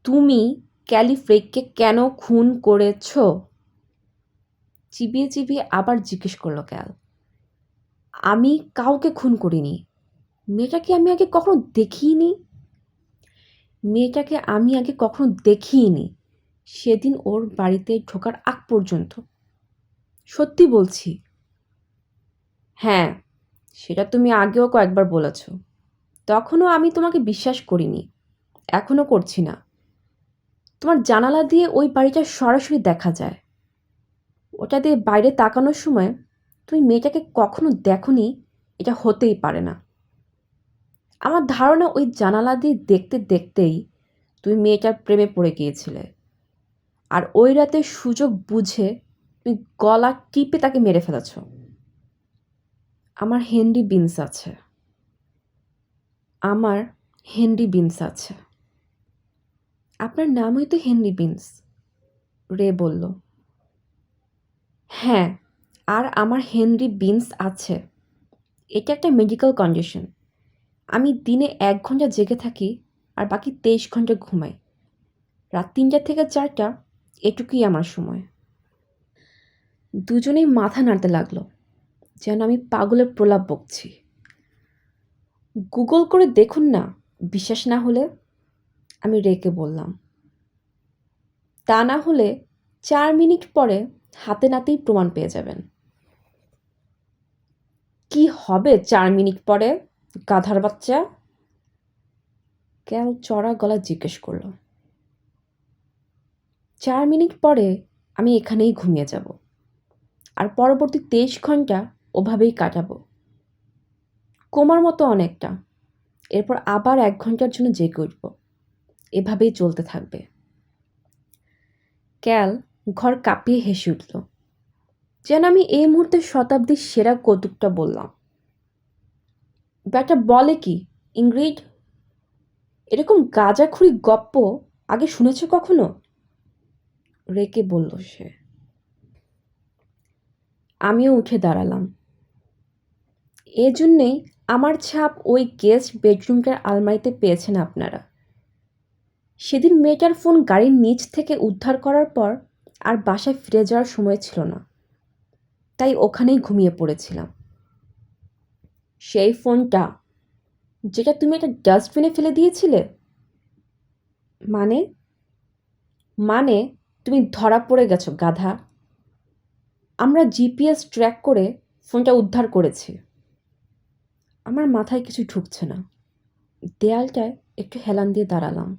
তুমি ক্যালি ফ্রেগকে কেন খুন করেছ? চিবিয়ে চিবিয়ে আবার জিজ্ঞেস করলো ক্যাল। আমি কাউকে খুন করিনি। মেয়েটাকে আমি আগে কখনো দেখিনি। সেদিন ওর বাড়িতে ঢোকার আগ পর্যন্ত। সত্যি বলছি। হ্যাঁ, সেটা তুমি আগেও কয়েকবার বলেছ। তখনও আমি তোমাকে বিশ্বাস করিনি, এখনও করছি না। তোমার জানালা দিয়ে ওই বাড়িটা সরাসরি দেখা যায়। ওটা দিয়ে বাইরে তাকানোর সময় তুমি মেয়েটাকে কখনো দেখোনি, এটা হতেই পারে না। আমার ধারণা ওই জানালা দিয়ে দেখতে দেখতেই তুমি মেয়েটার প্রেমে পড়ে গিয়েছিলে, আর ওই রাতে সুযোগ বুঝে তুমি গলা টিপে তাকে মেরে ফেলেছ। আমার হেনরি বিনস আছে। আমার হেনরি বিনস আছে। আপনার নামই তো হেনরি বিনস, রে বলল। হ্যাঁ, আর আমার হেনরি বিনস আছে। এটা একটা মেডিকেল কন্ডিশন। আমি দিনে 1 ঘন্টা জেগে থাকি আর বাকি 23 ঘন্টা ঘুমাই। রাত 3টা থেকে 4টা, এটুকুই আমার সময়। দুজনেই মাথা নাড়তে লাগলো, যেন আমি পাগলের প্রলাপ বকছি। গুগল করে দেখুন না, বিশ্বাস না হলে, আমি রেকে বললাম। তা না হলে 4 মিনিট পরে হাতে নাতেই প্রমাণ পেয়ে যাবেন। কি হবে 4 মিনিট পরে, গাধার বাচ্চা? ক্যাল চড়া গলা জিজ্ঞেস করল। 4 মিনিট পরে আমি এখানেই ঘুমিয়ে যাব, আর পরবর্তী 23 ঘন্টা ওভাবেই কাটাবো, কোমার মতো অনেকটা। এরপর আবার 1 ঘন্টার জন্য জেগে উঠব। এভাবেই চলতে থাকবে। ক্যাল ঘর কাঁপিয়ে হেসে উঠল, যেন আমি এই মুহূর্তে শতাব্দীর সেরা কৌতুকটা বললাম। ব্যাটা বলে কি ইংরিড? এরকম গাঁজাখুরি গপ্প আগে শুনেছ কখনো? রেকে বলল সে। আমিও উঠে দাঁড়ালাম। এজন্যেই আমার ছাপ ওই গেস্ট বেডরুমটার আলমারিতে পেয়েছেন আপনারা। সেদিন মেয়েটার ফোন গাড়ির নিচ থেকে উদ্ধার করার পর আর বাসায় ফিরে যাওয়ার সময় ছিল না, তাই ওখানেই ঘুমিয়ে পড়েছিলাম। সেই ফোনটা যেটা তুমি একটা ডাস্টবিনে ফেলে দিয়েছিলে, মানে? মানে তুমি ধরা পড়ে গেছো গাধা। আমরা জিপিএস ট্র্যাক করে ফোনটা উদ্ধার করেছি। আমার মাথায় কিছু ঢুকছে না। দেয়ালটায় একটু হেলান দিয়ে দাঁড়ালাম।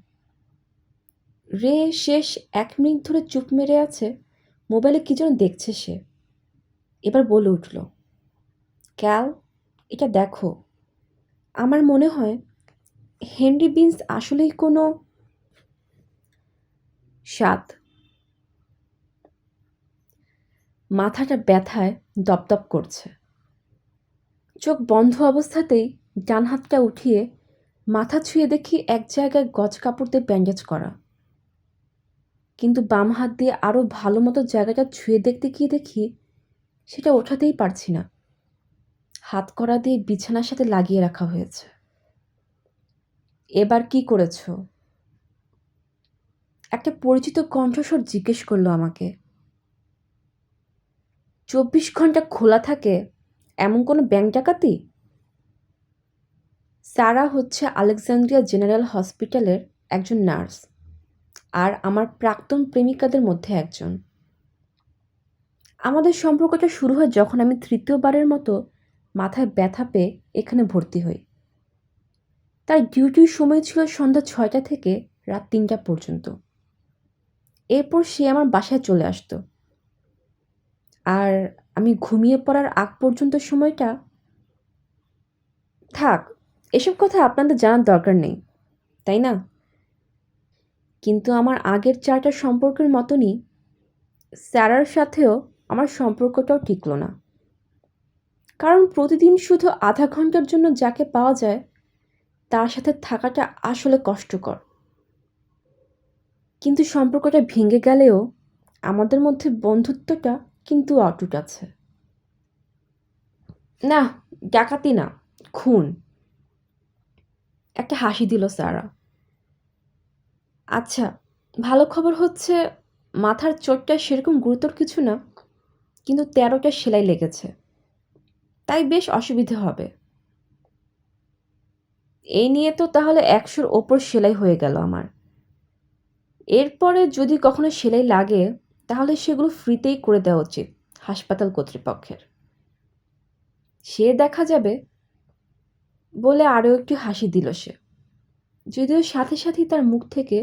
রে শেষ 1 মিনিট ধরে চুপ মেরে আছে, মোবাইলে কি যেন দেখছে সে। এবার বলে উঠল, ক্যাল, এটা দেখো। আমার মনে হয় হেনরি বিনস আসলেই কোনো 7। মাথাটা ব্যথায় দপদপ করছে। চোখ বন্ধ অবস্থাতেই ডান হাতটা উঠিয়ে মাথা ছুঁয়ে দেখি এক জায়গায় গজ কাপড় দিয়ে ব্যান্ডেজ করা। কিন্তু বাম হাত দিয়ে আরও ভালো মতো জায়গাটা ছুঁয়ে দেখতে গিয়ে দেখি সেটা ওঠাতেই পারছি না। হাত করা দিয়ে বিছানার সাথে লাগিয়ে রাখা হয়েছে। এবার কি করেছো? একটা পরিচিত কণ্ঠস্বর জিজ্ঞেস করলো আমাকে। 24 ঘন্টা খোলা থাকে এমন কোনো ব্যাংক ডাকাতি? সারা হচ্ছে আলেকজান্দ্রিয়া জেনারেল হসপিটালের একজন নার্স, আর আমার প্রাক্তন প্রেমিকাদের মধ্যে একজন। আমাদের সম্পর্কটা শুরু হয় যখন আমি তৃতীয়বারের মতো মাথায় ব্যথা পেয়ে এখানে ভর্তি হই। তার ডিউটির সময় ছিল সন্ধ্যা 6টা থেকে রাত 3টা পর্যন্ত। এরপর সে আমার বাসায় চলে আসতো, আর আমি ঘুমিয়ে পড়ার আগ পর্যন্ত সময়টা। থাক, এসব কথা আপনাদের জানার দরকার নেই, তাই না? কিন্তু আমার আগের 4টা সম্পর্কের মতনই স্যারার সাথেও আমার সম্পর্কটাও টিকলো না। কারণ প্রতিদিন শুধু আধা ঘন্টার জন্য যাকে পাওয়া যায় তার সাথে থাকাটা আসলে কষ্টকর। কিন্তু সম্পর্কটা ভেঙে গেলেও আমাদের মধ্যে বন্ধুত্বটা কিন্তু অটুট আছে। না, ডাকাতি না, খুন। একটা হাসি দিল সারা। আচ্ছা, ভালো খবর হচ্ছে মাথার চোটটা সেরকম গুরুতর কিছু না, কিন্তু 13টা সেলাই লেগেছে, তাই বেশ অসুবিধে হবে। এই নিয়ে তো তাহলে 100-র ওপর সেলাই হয়ে গেল আমার। এরপরে যদি কখনো সেলাই লাগে তাহলে সেগুলো ফ্রিতেই করে দেওয়া উচিত হাসপাতাল কর্তৃপক্ষের। সে দেখা যাবে, বলে আরও একটু হাসি দিল সে। যদিও সাথে সাথেই তার মুখ থেকে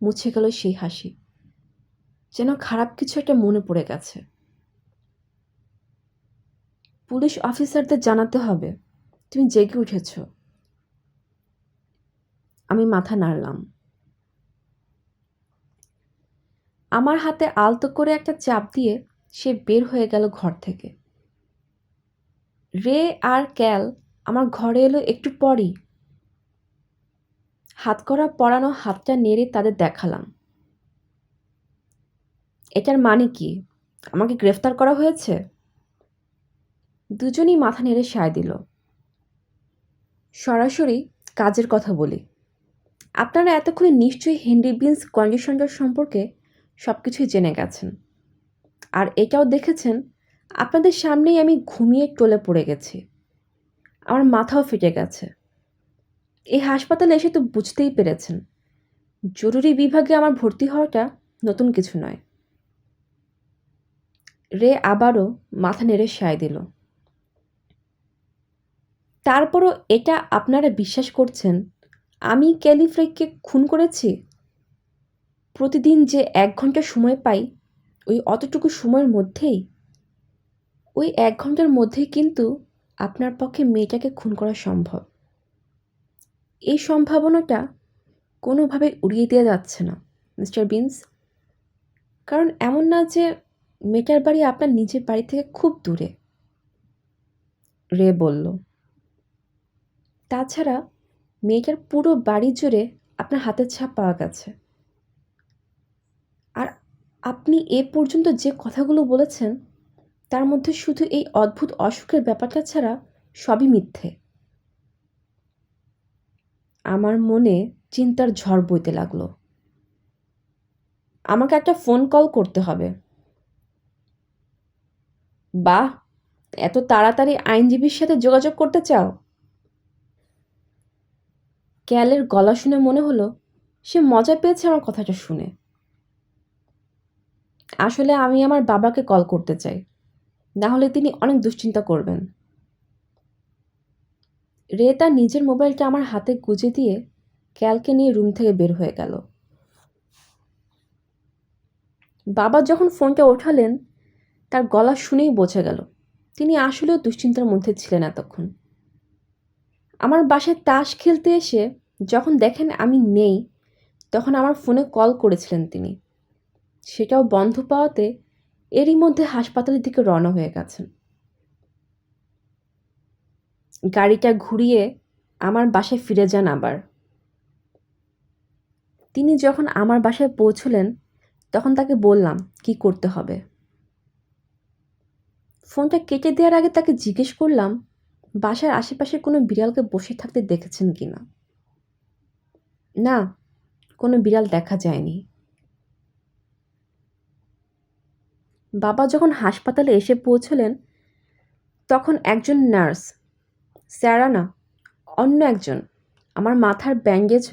মুছে গেল সেই হাসি, যেন খারাপ কিছু একটা মনে পড়ে গেছে। পুলিশ অফিসারদের জানাতে হবে তুমি জেগে উঠেছ। আমি মাথা নাড়লাম। আমার হাতে আলতো করে একটা চাপ দিয়ে সে বের হয়ে গেল ঘর থেকে। রে আর ক্যাল আমার ঘরে এলো একটু পরই। হাতকড়া পরানো হাতটা নেড়ে তাদের দেখালাম। এটার মানে কি? আমাকে গ্রেফতার করা হয়েছে? দুজনই মাথা নেড়ে সায় দিল। সরাসরি কাজের কথা বলি। আপনারা এতক্ষণে নিশ্চয়ই হেনরি বিনস কন্ডিশনটার সম্পর্কে সব কিছুই জেনে গেছেন, আর এটাও দেখেছেন আপনাদের সামনেই আমি ঘুমিয়ে টলে পড়ে গেছি। আমার মাথাও ফেটে গেছে। এই হাসপাতালে এসে তো বুঝতেই পেরেছেন জরুরি বিভাগে আমার ভর্তি হওয়াটা নতুন কিছু নয়। রে আবারও মাথা নেড়ে সায় দিল। তারপরও এটা আপনারা বিশ্বাস করছেন আমি ক্যালিফ্রেককে খুন করেছি? প্রতিদিন যে 1 ঘন্টা সময় পাই, ওই অতটুকু সময়ের মধ্যেই, ওই 1 ঘন্টার মধ্যেই কিন্তু আপনার পক্ষে মেয়েটাকে খুন করা সম্ভব। এই সম্ভাবনাটা কোনোভাবে উড়িয়ে দেওয়া যাচ্ছে না মিস্টার বিনস। কারণ এমন না যে মেয়েটার বাড়ি আপনার নিজের বাড়ি থেকে খুব দূরে। রে বলল, তাছাড়া মেয়েটার পুরো বাড়ি জুড়ে আপনার হাতের ছাপ পাওয়া গেছে। আর আপনি এ পর্যন্ত যে কথাগুলো বলেছেন তার মধ্যে শুধু এই অদ্ভুত অসুখের ব্যাপারটা ছাড়া সবই মিথ্যে। আমার মনে চিন্তার ঝড় বইতে লাগলো। আমাকে একটা ফোন কল করতে হবে। বাহ, এত তাড়াতাড়ি আইনজীবীর সাথে যোগাযোগ করতে চাও? ক্যালের গলা শুনে মনে হলো সে মজা পেয়েছে আমার কথাটা শুনে। আসলে আমি আমার বাবাকে কল করতে চাই, না হলে তিনি অনেক দুশ্চিন্তা করবেন। রে তার নিজের মোবাইলটা আমার হাতে গুজে দিয়ে ক্যালকে নিয়ে রুম থেকে বের হয়ে গেল। বাবা যখন ফোনটা ওঠালেন, তার গলা শুনেই বোঝা গেল তিনি আসলেও দুশ্চিন্তার মধ্যে ছিলেন এতক্ষণ। আমার বাসায় তাস খেলতে এসে যখন দেখেন আমি নেই, তখন আমার ফোনে কল করেছিলেন তিনি। সেটাও বন্ধ পাওয়াতে এরই মধ্যে হাসপাতালের দিকে রওনা হয়ে গেছেন। গাড়িটা ঘুরিয়ে আমার বাসায় ফিরে যান আবার। তিনি যখন আমার বাসায় পৌঁছলেন, তখন তাকে বললাম কি করতে হবে। ফোনটা কেটে দেওয়ার আগে তাকে জিজ্ঞেস করলাম বাসার আশেপাশে কোনো বিড়ালকে বসে থাকতে দেখেছেন কিনা। না, কোনো বিড়াল দেখা যায়নি। বাবা যখন হাসপাতালে এসে পৌঁছলেন, তখন একজন নার্স, স্যারা না, অন্য একজন, আমার মাথার ব্যান্ডেজ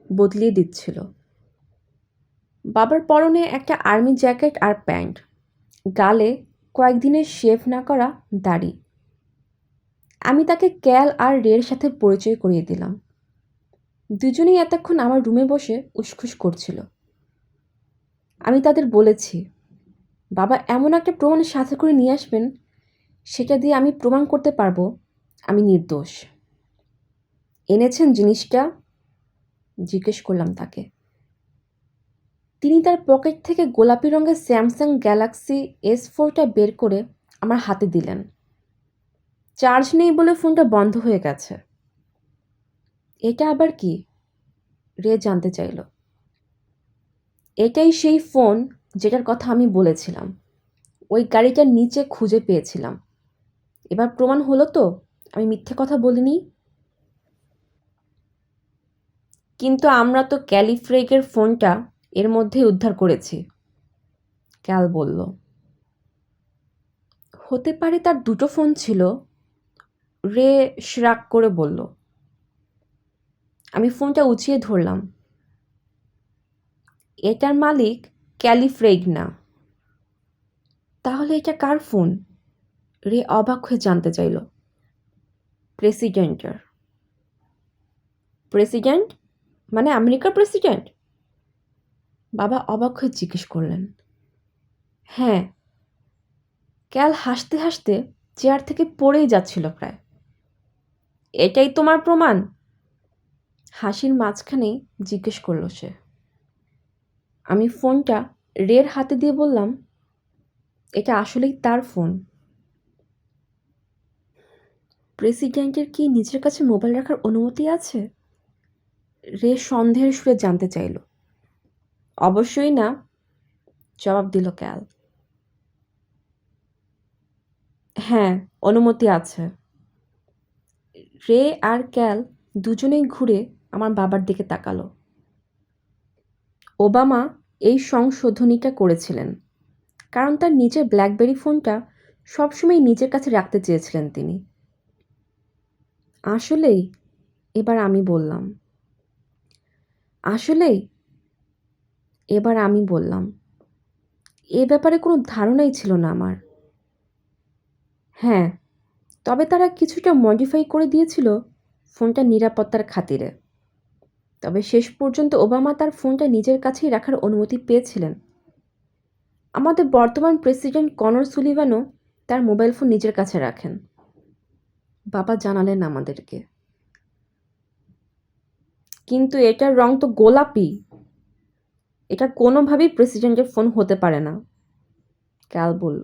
বদলিয়ে দিচ্ছিল। বাবার পরনে একটা আর্মি জ্যাকেট আর প্যান্ট, গালে কয়েকদিনের শেভ না করা দাড়ি। আমি তাকে ক্যাল আর রের সাথে পরিচয় করিয়ে দিলাম। দুজনেই এতক্ষণ আমার রুমে বসে উসখুস করছিল। আমি তাদের বলেছি বাবা এমন একটা প্রমাণ সাথে করে নিয়ে আসবেন, সেটা দিয়ে আমি প্রমাণ করতে পারবো আমি নির্দোষ। এনেছেন জিনিসটা? জিজ্ঞেস করলাম তাকে। তিনি তার পকেট থেকে গোলাপি রঙের স্যামসাং গ্যালাক্সি S4টা বের করে আমার হাতে দিলেন। চার্জ নেই বলে ফোনটা বন্ধ হয়ে গেছে। এটা আবার কি? রে জানতে চাইল। এটাই সেই ফোন যেটার কথা আমি বলেছিলাম, ওই গাড়িটার নিচে খুঁজে পেয়েছিলাম। এবার প্রমাণ হলো তো আমি মিথ্যে কথা বলিনি। কিন্তু আমরা তো ক্যালিফ্রেগের ফোনটা এর মধ্যেই উদ্ধার করেছি, ক্যাল বলল। হতে পারে তার দুটো ফোন ছিল, রে শ্রাগ করে বলল। আমি ফোনটা উঁচিয়ে ধরলাম। এটার মালিক ক্যালিফ্রেগ না। তাহলে এটা কার ফোন? রে অবাক হয়ে জানতে চাইল। প্রেসিডেন্টের। প্রেসিডেন্ট মানে আমেরিকার প্রেসিডেন্ট? বাবা অবাক হয়ে জিজ্ঞেস করলেন। হ্যাঁ। ক্যাল হাসতে হাসতে চেয়ার থেকে পড়েই যাচ্ছিল প্রায়। এটাই তোমার প্রমাণ? হাসির মাঝখানেই জিজ্ঞেস করলো সে। আমি ফোনটা রের হাতে দিয়ে বললাম এটা আসলেই তার ফোন। প্রেসিডেন্টের কি নিজের কাছে মোবাইল রাখার অনুমতি আছে? রে সন্দেহের সুরে জানতে চাইল। অবশ্যই না, জবাব দিল ক্যাল। হ্যাঁ, অনুমতি আছে। রে আর ক্যাল দুজনেই ঘুরে আমার বাবার দিকে তাকালো। ওবামা এই সংশোধনীটা করেছিলেন কারণ তার নিজের ব্ল্যাকবেরি ফোনটা সবসময় নিজের কাছে রাখতে চেয়েছিলেন তিনি। আসলেই? এবার আমি বললাম। আসলেই? এবার আমি বললাম। এ ব্যাপারে কোনো ধারণাই ছিল না আমার। হ্যাঁ, তবে তারা কিছুটা মডিফাই করে দিয়েছিল ফোনটা নিরাপত্তার খাতিরে। তবে শেষ পর্যন্ত ওবামা তার ফোনটা নিজের কাছেই রাখার অনুমতি পেয়েছিলেন। আমাদের বর্তমান প্রেসিডেন্ট কনর সুলিভানও তার মোবাইল ফোন নিজের কাছে রাখেন। বাবা জানালেন আমাদেরকে। কিন্তু এটার রং তো গোলাপি। এটা কোনোভাবেই প্রেসিডেন্টের ফোন হতে পারে না, ক্যাল বলল।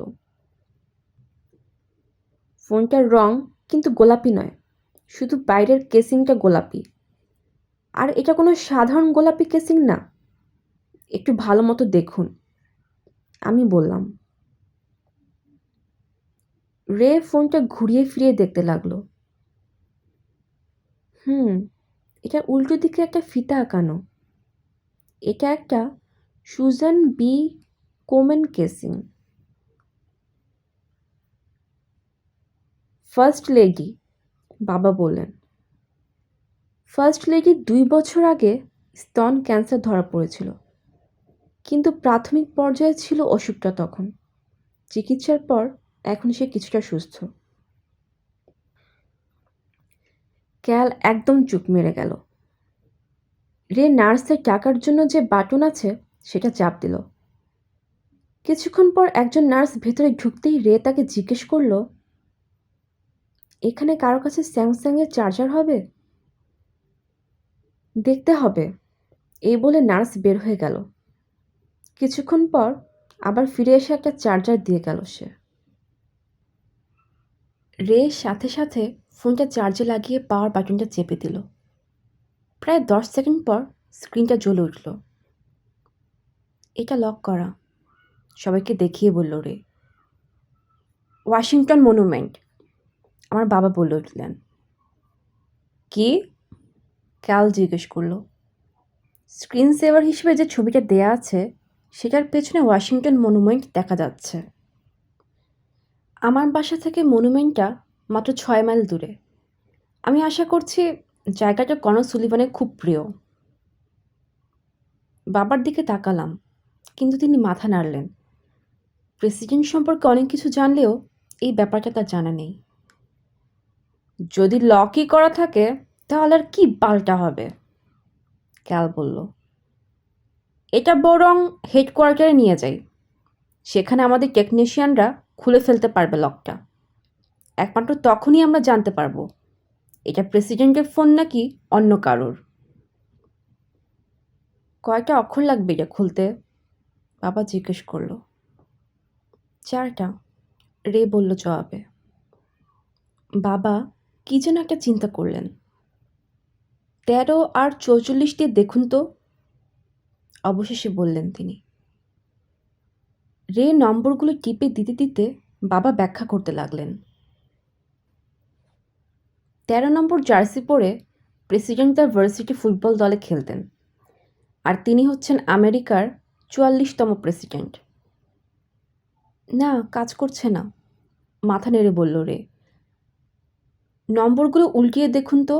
ফোনটার রং কিন্তু গোলাপি নয়, শুধু বাইরের কেসিংটা গোলাপি। আর এটা কোনো সাধারণ গোলাপি কেসিং না, একটু ভালো মতো দেখুন, আমি বললাম। রে ফোনটা ঘুরিয়ে ফিরিয়ে দেখতে লাগলো। এটা উল্টো দিকে একটা ফিতা আঁকানো। এটা একটা সুজান বি কোমেন কেসিং। ফার্স্ট লেডি, বাবা বললেন। ফার্স্ট লেডি 2 বছর আগে স্তন ক্যান্সার ধরা পড়েছিল, কিন্তু প্রাথমিক পর্যায়ে ছিল অসুখটা তখন। চিকিৎসার পর এখন সে কিছুটা সুস্থ। ক্যাল একদম চুপ মেরে গেল। রে নার্সের টাকার জন্য যে বাটন আছে সেটা চাপ দিল। কিছুক্ষণ পর একজন নার্স ভেতরে ঢুকতেই রে তাকে জিজ্ঞেস করল, এখানে কারো কাছে স্যামসাংয়ের চার্জার হবে? দেখতে হবে, এই বলে নার্স বের হয়ে গেল। কিছুক্ষণ পর আবার ফিরে এসে একটা চার্জার দিয়ে গেল সে। রে সাথে সাথে ফোনটা চার্জে লাগিয়ে পাওয়ার বাটনটা চেপে দিল। প্রায় 10 সেকেন্ড পর স্ক্রিনটা জ্বলে উঠল। এটা লক করা, সবাইকে দেখিয়ে বলল রে। ওয়াশিংটন মনুমেন্ট, আমার বাবা বলে উঠলেন। কি? ক্যাল জিজ্ঞেস করল। স্ক্রিন সেভার হিসেবে যে ছবিটা দেয়া আছে সেটার পেছনে ওয়াশিংটন মনুমেন্ট দেখা যাচ্ছে। আমার বাসা থেকে মনুমেন্টটা মাত্র 6 মাইল দূরে। আমি আশা করছি জায়গাটা কনর সুলিভানের খুব প্রিয়। বাবার দিকে তাকালাম, কিন্তু তিনি মাথা নাড়লেন। প্রেসিডেন্ট সম্পর্কে অনেক কিছু জানলেও এই ব্যাপারটা তার জানা নেই। যদি লকই করা থাকে তাহলে আর কি পাল্টা হবে, ক্যাল বলল। এটা বরং হেডকোয়ার্টারে নিয়ে যাই, সেখানে আমাদের টেকনিশিয়ানরা খুলে ফেলতে পারবে লকটা। একমাত্র তখনই আমরা জানতে পারবো এটা প্রেসিডেন্টের ফোন নাকি অন্য কারোর। কয়টা অক্ষর লাগবে এটা খুলতে? বাবা জিজ্ঞেস করলো। 4টা, রে বলল জবাবে। বাবা কি যেন একটা চিন্তা করলেন। 13 আর 44 দিয়ে দেখুন তো, অবশেষে বললেন তিনি। রে নম্বরগুলো টিপে দিতে দিতে বাবা ব্যাখ্যা করতে লাগলেন। 13 নম্বর জার্সি পরে প্রেসিডেন্ট তার ভার্সিটি ফুটবল দলে খেলতেন, আর তিনি হচ্ছেন আমেরিকার 44তম প্রেসিডেন্ট। না, কাজ করছে না, মাথা নেড়ে বলল রে। নম্বরগুলো উল্টিয়ে দেখুন তো,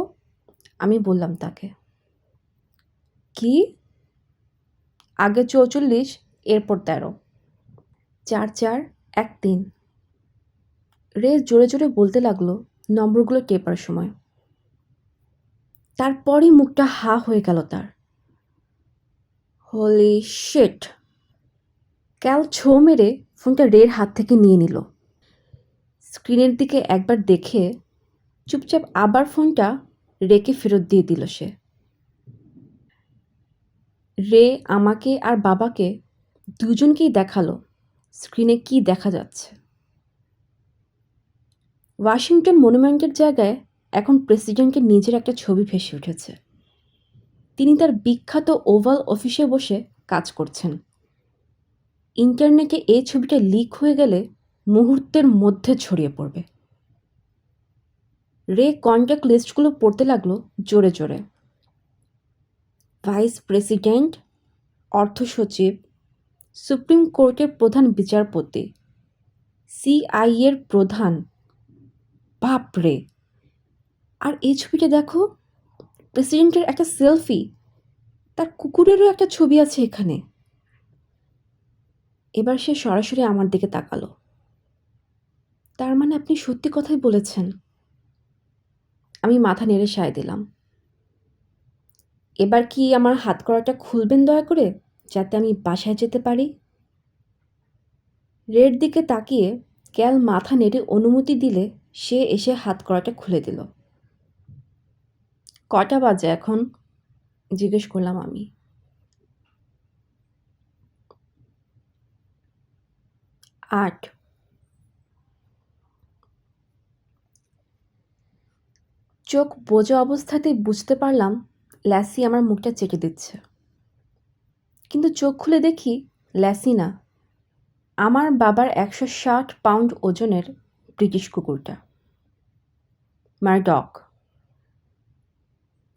আমি বললাম তাকে। কি? আগে 44, এরপর 13। 4 4 1 3। রে জোরে জোরে বলতে লাগলো নম্বরগুলো টেপার সময়। তারপরই মুখটা হা হয়ে গেল তার। হোলি শিট! ক্যাল ছো মেরে ফোনটা রের হাত থেকে নিয়ে নিল। স্ক্রিনের দিকে একবার দেখে চুপচাপ আবার ফোনটা রেকে ফেরত দিয়ে দিল সে। রে আমাকে আর বাবাকে দুজনকেই দেখালো স্ক্রিনে কি দেখা যাচ্ছে। ওয়াশিংটন মনুমেন্টের জায়গায় এখন প্রেসিডেন্টের নিজের একটা ছবি ভেসে উঠেছে। তিনি তার বিখ্যাত ওভাল অফিসে বসে কাজ করছেন। ইন্টারনেটে এই ছবিটা লিক হয়ে গেলে মুহূর্তের মধ্যে ছড়িয়ে পড়বে। রে কন্ট্যাক্ট লিস্টগুলো পড়তে লাগলো জোরে জোরে। ভাইস প্রেসিডেন্ট, অর্থ সচিব, সুপ্রিম কোর্টের প্রধান বিচারপতি, সিআইএর প্রধান। বাপরে! আর এই ছবিটা দেখো, প্রেসিডেন্টের একটা সেলফি, তার কুকুরেরও একটা ছবি আছে এখানে। এবার সে সরাসরি আমার দিকে তাকালো। তার মানে আপনি সত্যি কথাই বলেছেন। আমি মাথা নেড়ে সায় দিলাম। এবার কি আমার হাত করাটা খুলবেন দয়া করে, যাতে আমি বাসায় যেতে পারি? রের দিকে তাকিয়ে ক্যাল মাথা নেড়ে অনুমতি দিলে সে এসে হাত করাটা খুলে দিল। কটা বাজে এখন, জিজ্ঞেস করলাম আমি। 8। চোখ বোঝা অবস্থাতেই বুঝতে পারলাম ল্যাসি আমার মুখটা চেটে দিচ্ছে। কিন্তু চোখ খুলে দেখি ল্যাসি না, আমার বাবার 160 পাউন্ড ওজনের ব্রিটিশ কুকুরটা, মারডক।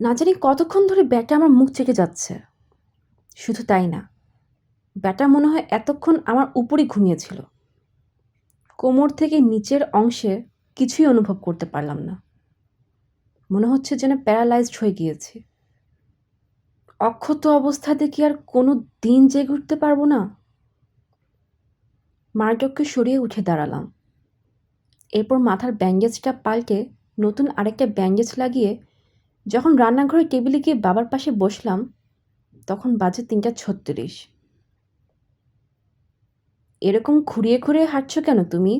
না জানি কতক্ষণ ধরে ব্যাটা আমার মুখ চেটে যাচ্ছে। শুধু তাই না, ব্যাটা মনে হয় এতক্ষণ আমার উপরই ঘুমিয়েছিল। কোমর থেকে নিচের অংশে কিছুই অনুভব করতে পারলাম না। মনে হচ্ছে যেন প্যারালাইজড হয়ে গিয়েছি। অক্ষত অবস্থাতে কি আর কোনো দিন জেগে উঠতে পারবো না? মার্টককে সরিয়ে উঠে দাঁড়ালাম। এরপর মাথার ব্যান্ডেজটা পাল্টে নতুন আরেকটা ব্যান্ডেজ লাগিয়ে যখন রান্নাঘরের টেবিলে গিয়ে বাবার পাশে বসলাম, তখন বাজে ৩:৩৬। এরকম খুঁড়িয়ে খুঁড়িয়ে হাঁটছো কেন তুমি?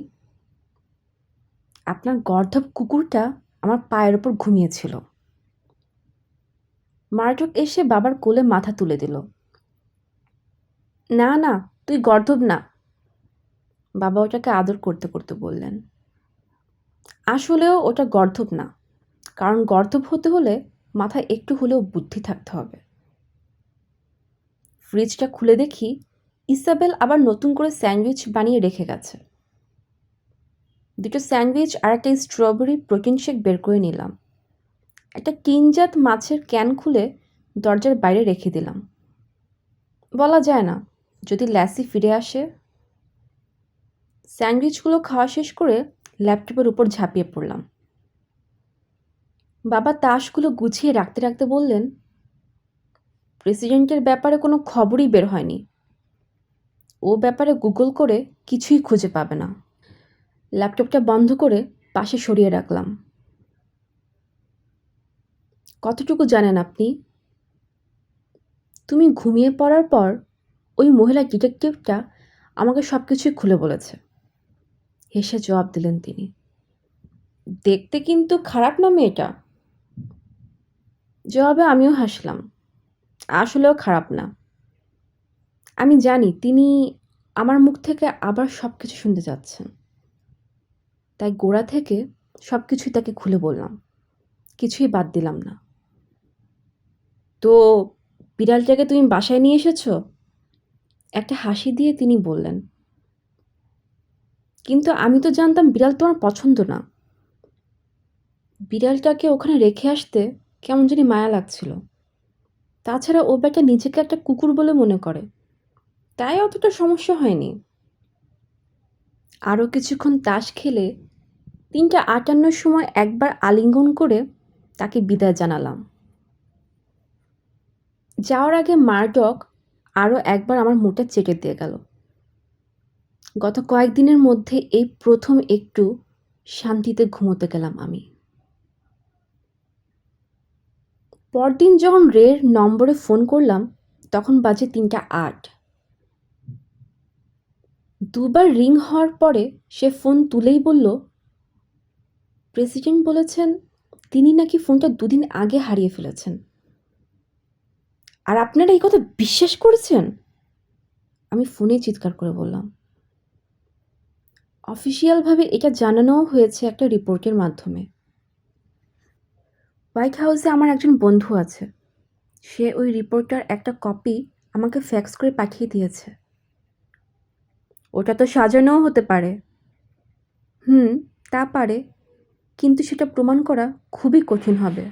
আপনার গর্দভ কুকুরটা আমার পায়ের ওপর ঘুমিয়েছিল। মার্টক এসে বাবার কোলে মাথা তুলে দিল। না না, তুই গর্দভ না, বাবা ওটাকে আদর করতে করতে বললেন। আসলেও ওটা গর্দভ না, কারণ গর্দভ হতে হলে মাথায় একটু হলেও বুদ্ধি থাকতে হবে। ফ্রিজটা খুলে দেখি ইসাবেল আবার নতুন করে স্যান্ডউইচ বানিয়ে রেখে গেছে। দুটো স্যান্ডউইচ আর একটা স্ট্রবেরি প্রোটিন শেক বের করে নিলাম। একটা টিনজাত মাছের ক্যান খুলে দরজার বাইরে রেখে দিলাম। বলা যায় না, যদি ল্যাসি ফিরে আসে। স্যান্ডউইচগুলো খাওয়া শেষ করে ল্যাপটপের উপর ঝাঁপিয়ে পড়লাম। বাবা তাসগুলো গুছিয়ে রাখতে রাখতে বললেন, প্রেসিডেন্টের ব্যাপারে কোনো খবরই বের হয়নি। ও ব্যাপারে গুগল করে কিছুই খুঁজে পাবে না। ল্যাপটপটা বন্ধ করে পাশে সরিয়ে রাখলাম। কতটুকু জানেন আপনি? তুমি ঘুমিয়ে পড়ার পর ওই মহিলা ডিটেকটিভটা আমাকে সব কিছুই খুলে বলেছে, হেসে জবাব দিলেন তিনি। দেখতে কিন্তু খারাপ না মেয়েটা? জবাবে আমিও হাসলাম। আসলেও খারাপ না। আমি জানি তিনি আমার মুখ থেকে আবার সব কিছু শুনতে চাচ্ছেন, তাই গোড়া থেকে সব কিছুই তাকে খুলে বললাম, কিছুই বাদ দিলাম না। তো বিড়ালটাকে তুমি বাসায় নিয়ে এসেছো? একটা হাসি দিয়ে তিনি বললেন, কিন্তু আমি তো জানতাম বিড়াল তোমার পছন্দ না। বিড়ালটাকে ওখানে রেখে আসতে কেমন জানি মায়া লাগছিল। তাছাড়া ও বেটা নিজেকে একটা কুকুর বলে মনে করে, তাই অতটা সমস্যা হয়নি। আরও কিছুক্ষণ তাস খেলে ৩:৫৮ সময় একবার আলিঙ্গন করে তাকে বিদায় জানালাম। যাওয়ার আগে মার্ডক আরও একবার আমার মুখটা চেটে দিয়ে গেল। গত কয়েকদিনের মধ্যে এই প্রথম একটু শান্তিতে ঘুমোতে গেলাম আমি। পরদিন যখন রের নম্বরে ফোন করলাম, তখন বাজে ৩:০৮। দুবার রিং হওয়ার পরে সে ফোন তুলেই বলল, প্রেসিডেন্ট বলেছেন তিনি নাকি ফোনটা ২ দিন আগে হারিয়ে ফেলেছেন। আর আপনারা এই কথা বিশ্বাস করেছেন? আমি ফোনে চিৎকার করে বললাম। অফিসিয়ালভাবে এটা জানানোও হয়েছে একটা রিপোর্টের মাধ্যমে। হোয়াইট হাউসে আমার একজন বন্ধু আছে, সে ওই রিপোর্টটার একটা কপি আমাকে ফ্যাক্স করে পাঠিয়ে দিয়েছে। ওটা তো সাজানোও হতে পারে। তা পারে, কিন্তু সেটা প্রমাণ করা খুবই কঠিন হবে।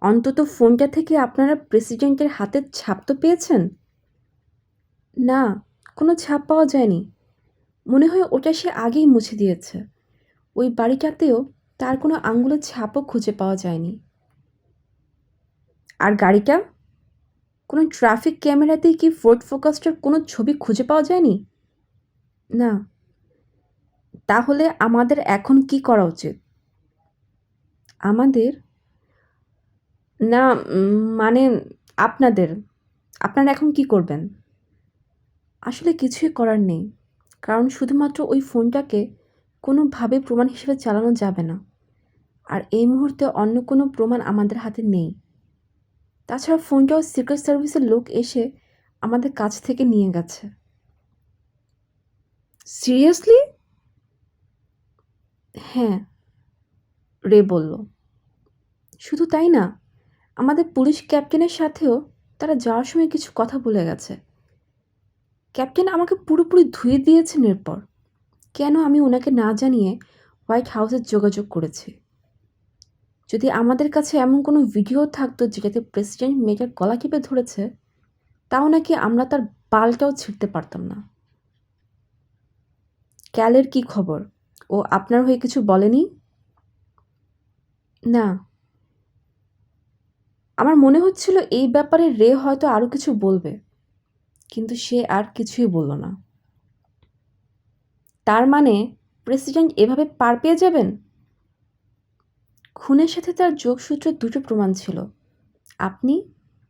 অন্তত ফোনটা থেকে আপনারা প্রেসিডেন্টের হাতের ছাপ তো পেয়েছেন? না, কোনো ছাপ পাওয়া যায়নি। মনে হয় ওটা সে আগেই মুছে দিয়েছে। ওই বাড়িটাতেও তার কোনো আঙুলের ছাপও খুঁজে পাওয়া যায়নি। আর গাড়িটা? কোনো ট্রাফিক ক্যামেরাতেই কি ফোর্ড ফোকাসটার কোনো ছবি খুঁজে পাওয়া যায়নি? না। তাহলে আমাদের এখন কি করা উচিত? আমাদের? না, মানে আপনাদের। আপনারা এখন কি করবেন? আসলে কিছুই করার নেই, কারণ শুধুমাত্র ওই ফোনটাকে কোনোভাবে প্রমাণ হিসেবে চালানো যাবে না। আর এই মুহূর্তে অন্য কোনো প্রমাণ আমাদের হাতে নেই। তাছাড়া ফোনটাও সিক্রেট সার্ভিসের লোক এসে আমাদের কাছ থেকে নিয়ে গেছে। সিরিয়াসলি? হ্যাঁ, রে বলল। শুধু তাই না, আমাদের পুলিশ ক্যাপ্টেনের সাথেও তারা যাওয়ার সময় কিছু কথা বলে গেছে। ক্যাপ্টেন আমাকে পুরোপুরি ধুয়ে দিয়েছেন এরপর। কেন আমি ওনাকে না জানিয়ে হোয়াইট হাউসে যোগাযোগ করেছি। যদি আমাদের কাছে এমন কোনো ভিডিও থাকতো যেটাতে প্রেসিডেন্ট মেয়েটার গলা টিপে ধরেছে, তাও নাকি আমরা তার বালটাও ছিঁড়তে পারতাম না। ক্যালের কি খবর? ও আপনার হয়ে কিছু বলেনি? না। আমার মনে হচ্ছিল এই ব্যাপারে রে হয়তো আরও কিছু বলবে, কিন্তু সে আর কিছুই বলল না। তার মানে প্রেসিডেন্ট এভাবে পার পেয়ে যাবেন? খুনের সাথে তার যোগসূত্রের দুটো প্রমাণ ছিল, আপনি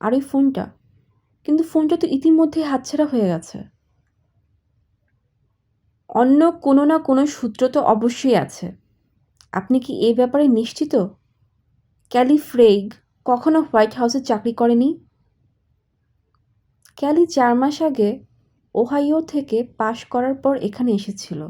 আর ওই ফোনটা। কিন্তু ফোনটা তো ইতিমধ্যেই হাতছাড়া হয়ে গেছে। অন্য কোনো না কোনো সূত্র তো অবশ্যই আছে। আপনি কি এই ব্যাপারে নিশ্চিত? ক্যালি ফ্রেইগ কখনো হোয়াইট হাউসে চাকরি করেনি। ক্যালি 4 মাস আগে ওহাইও থেকে পাশ করার পর এখানে এসেছিল।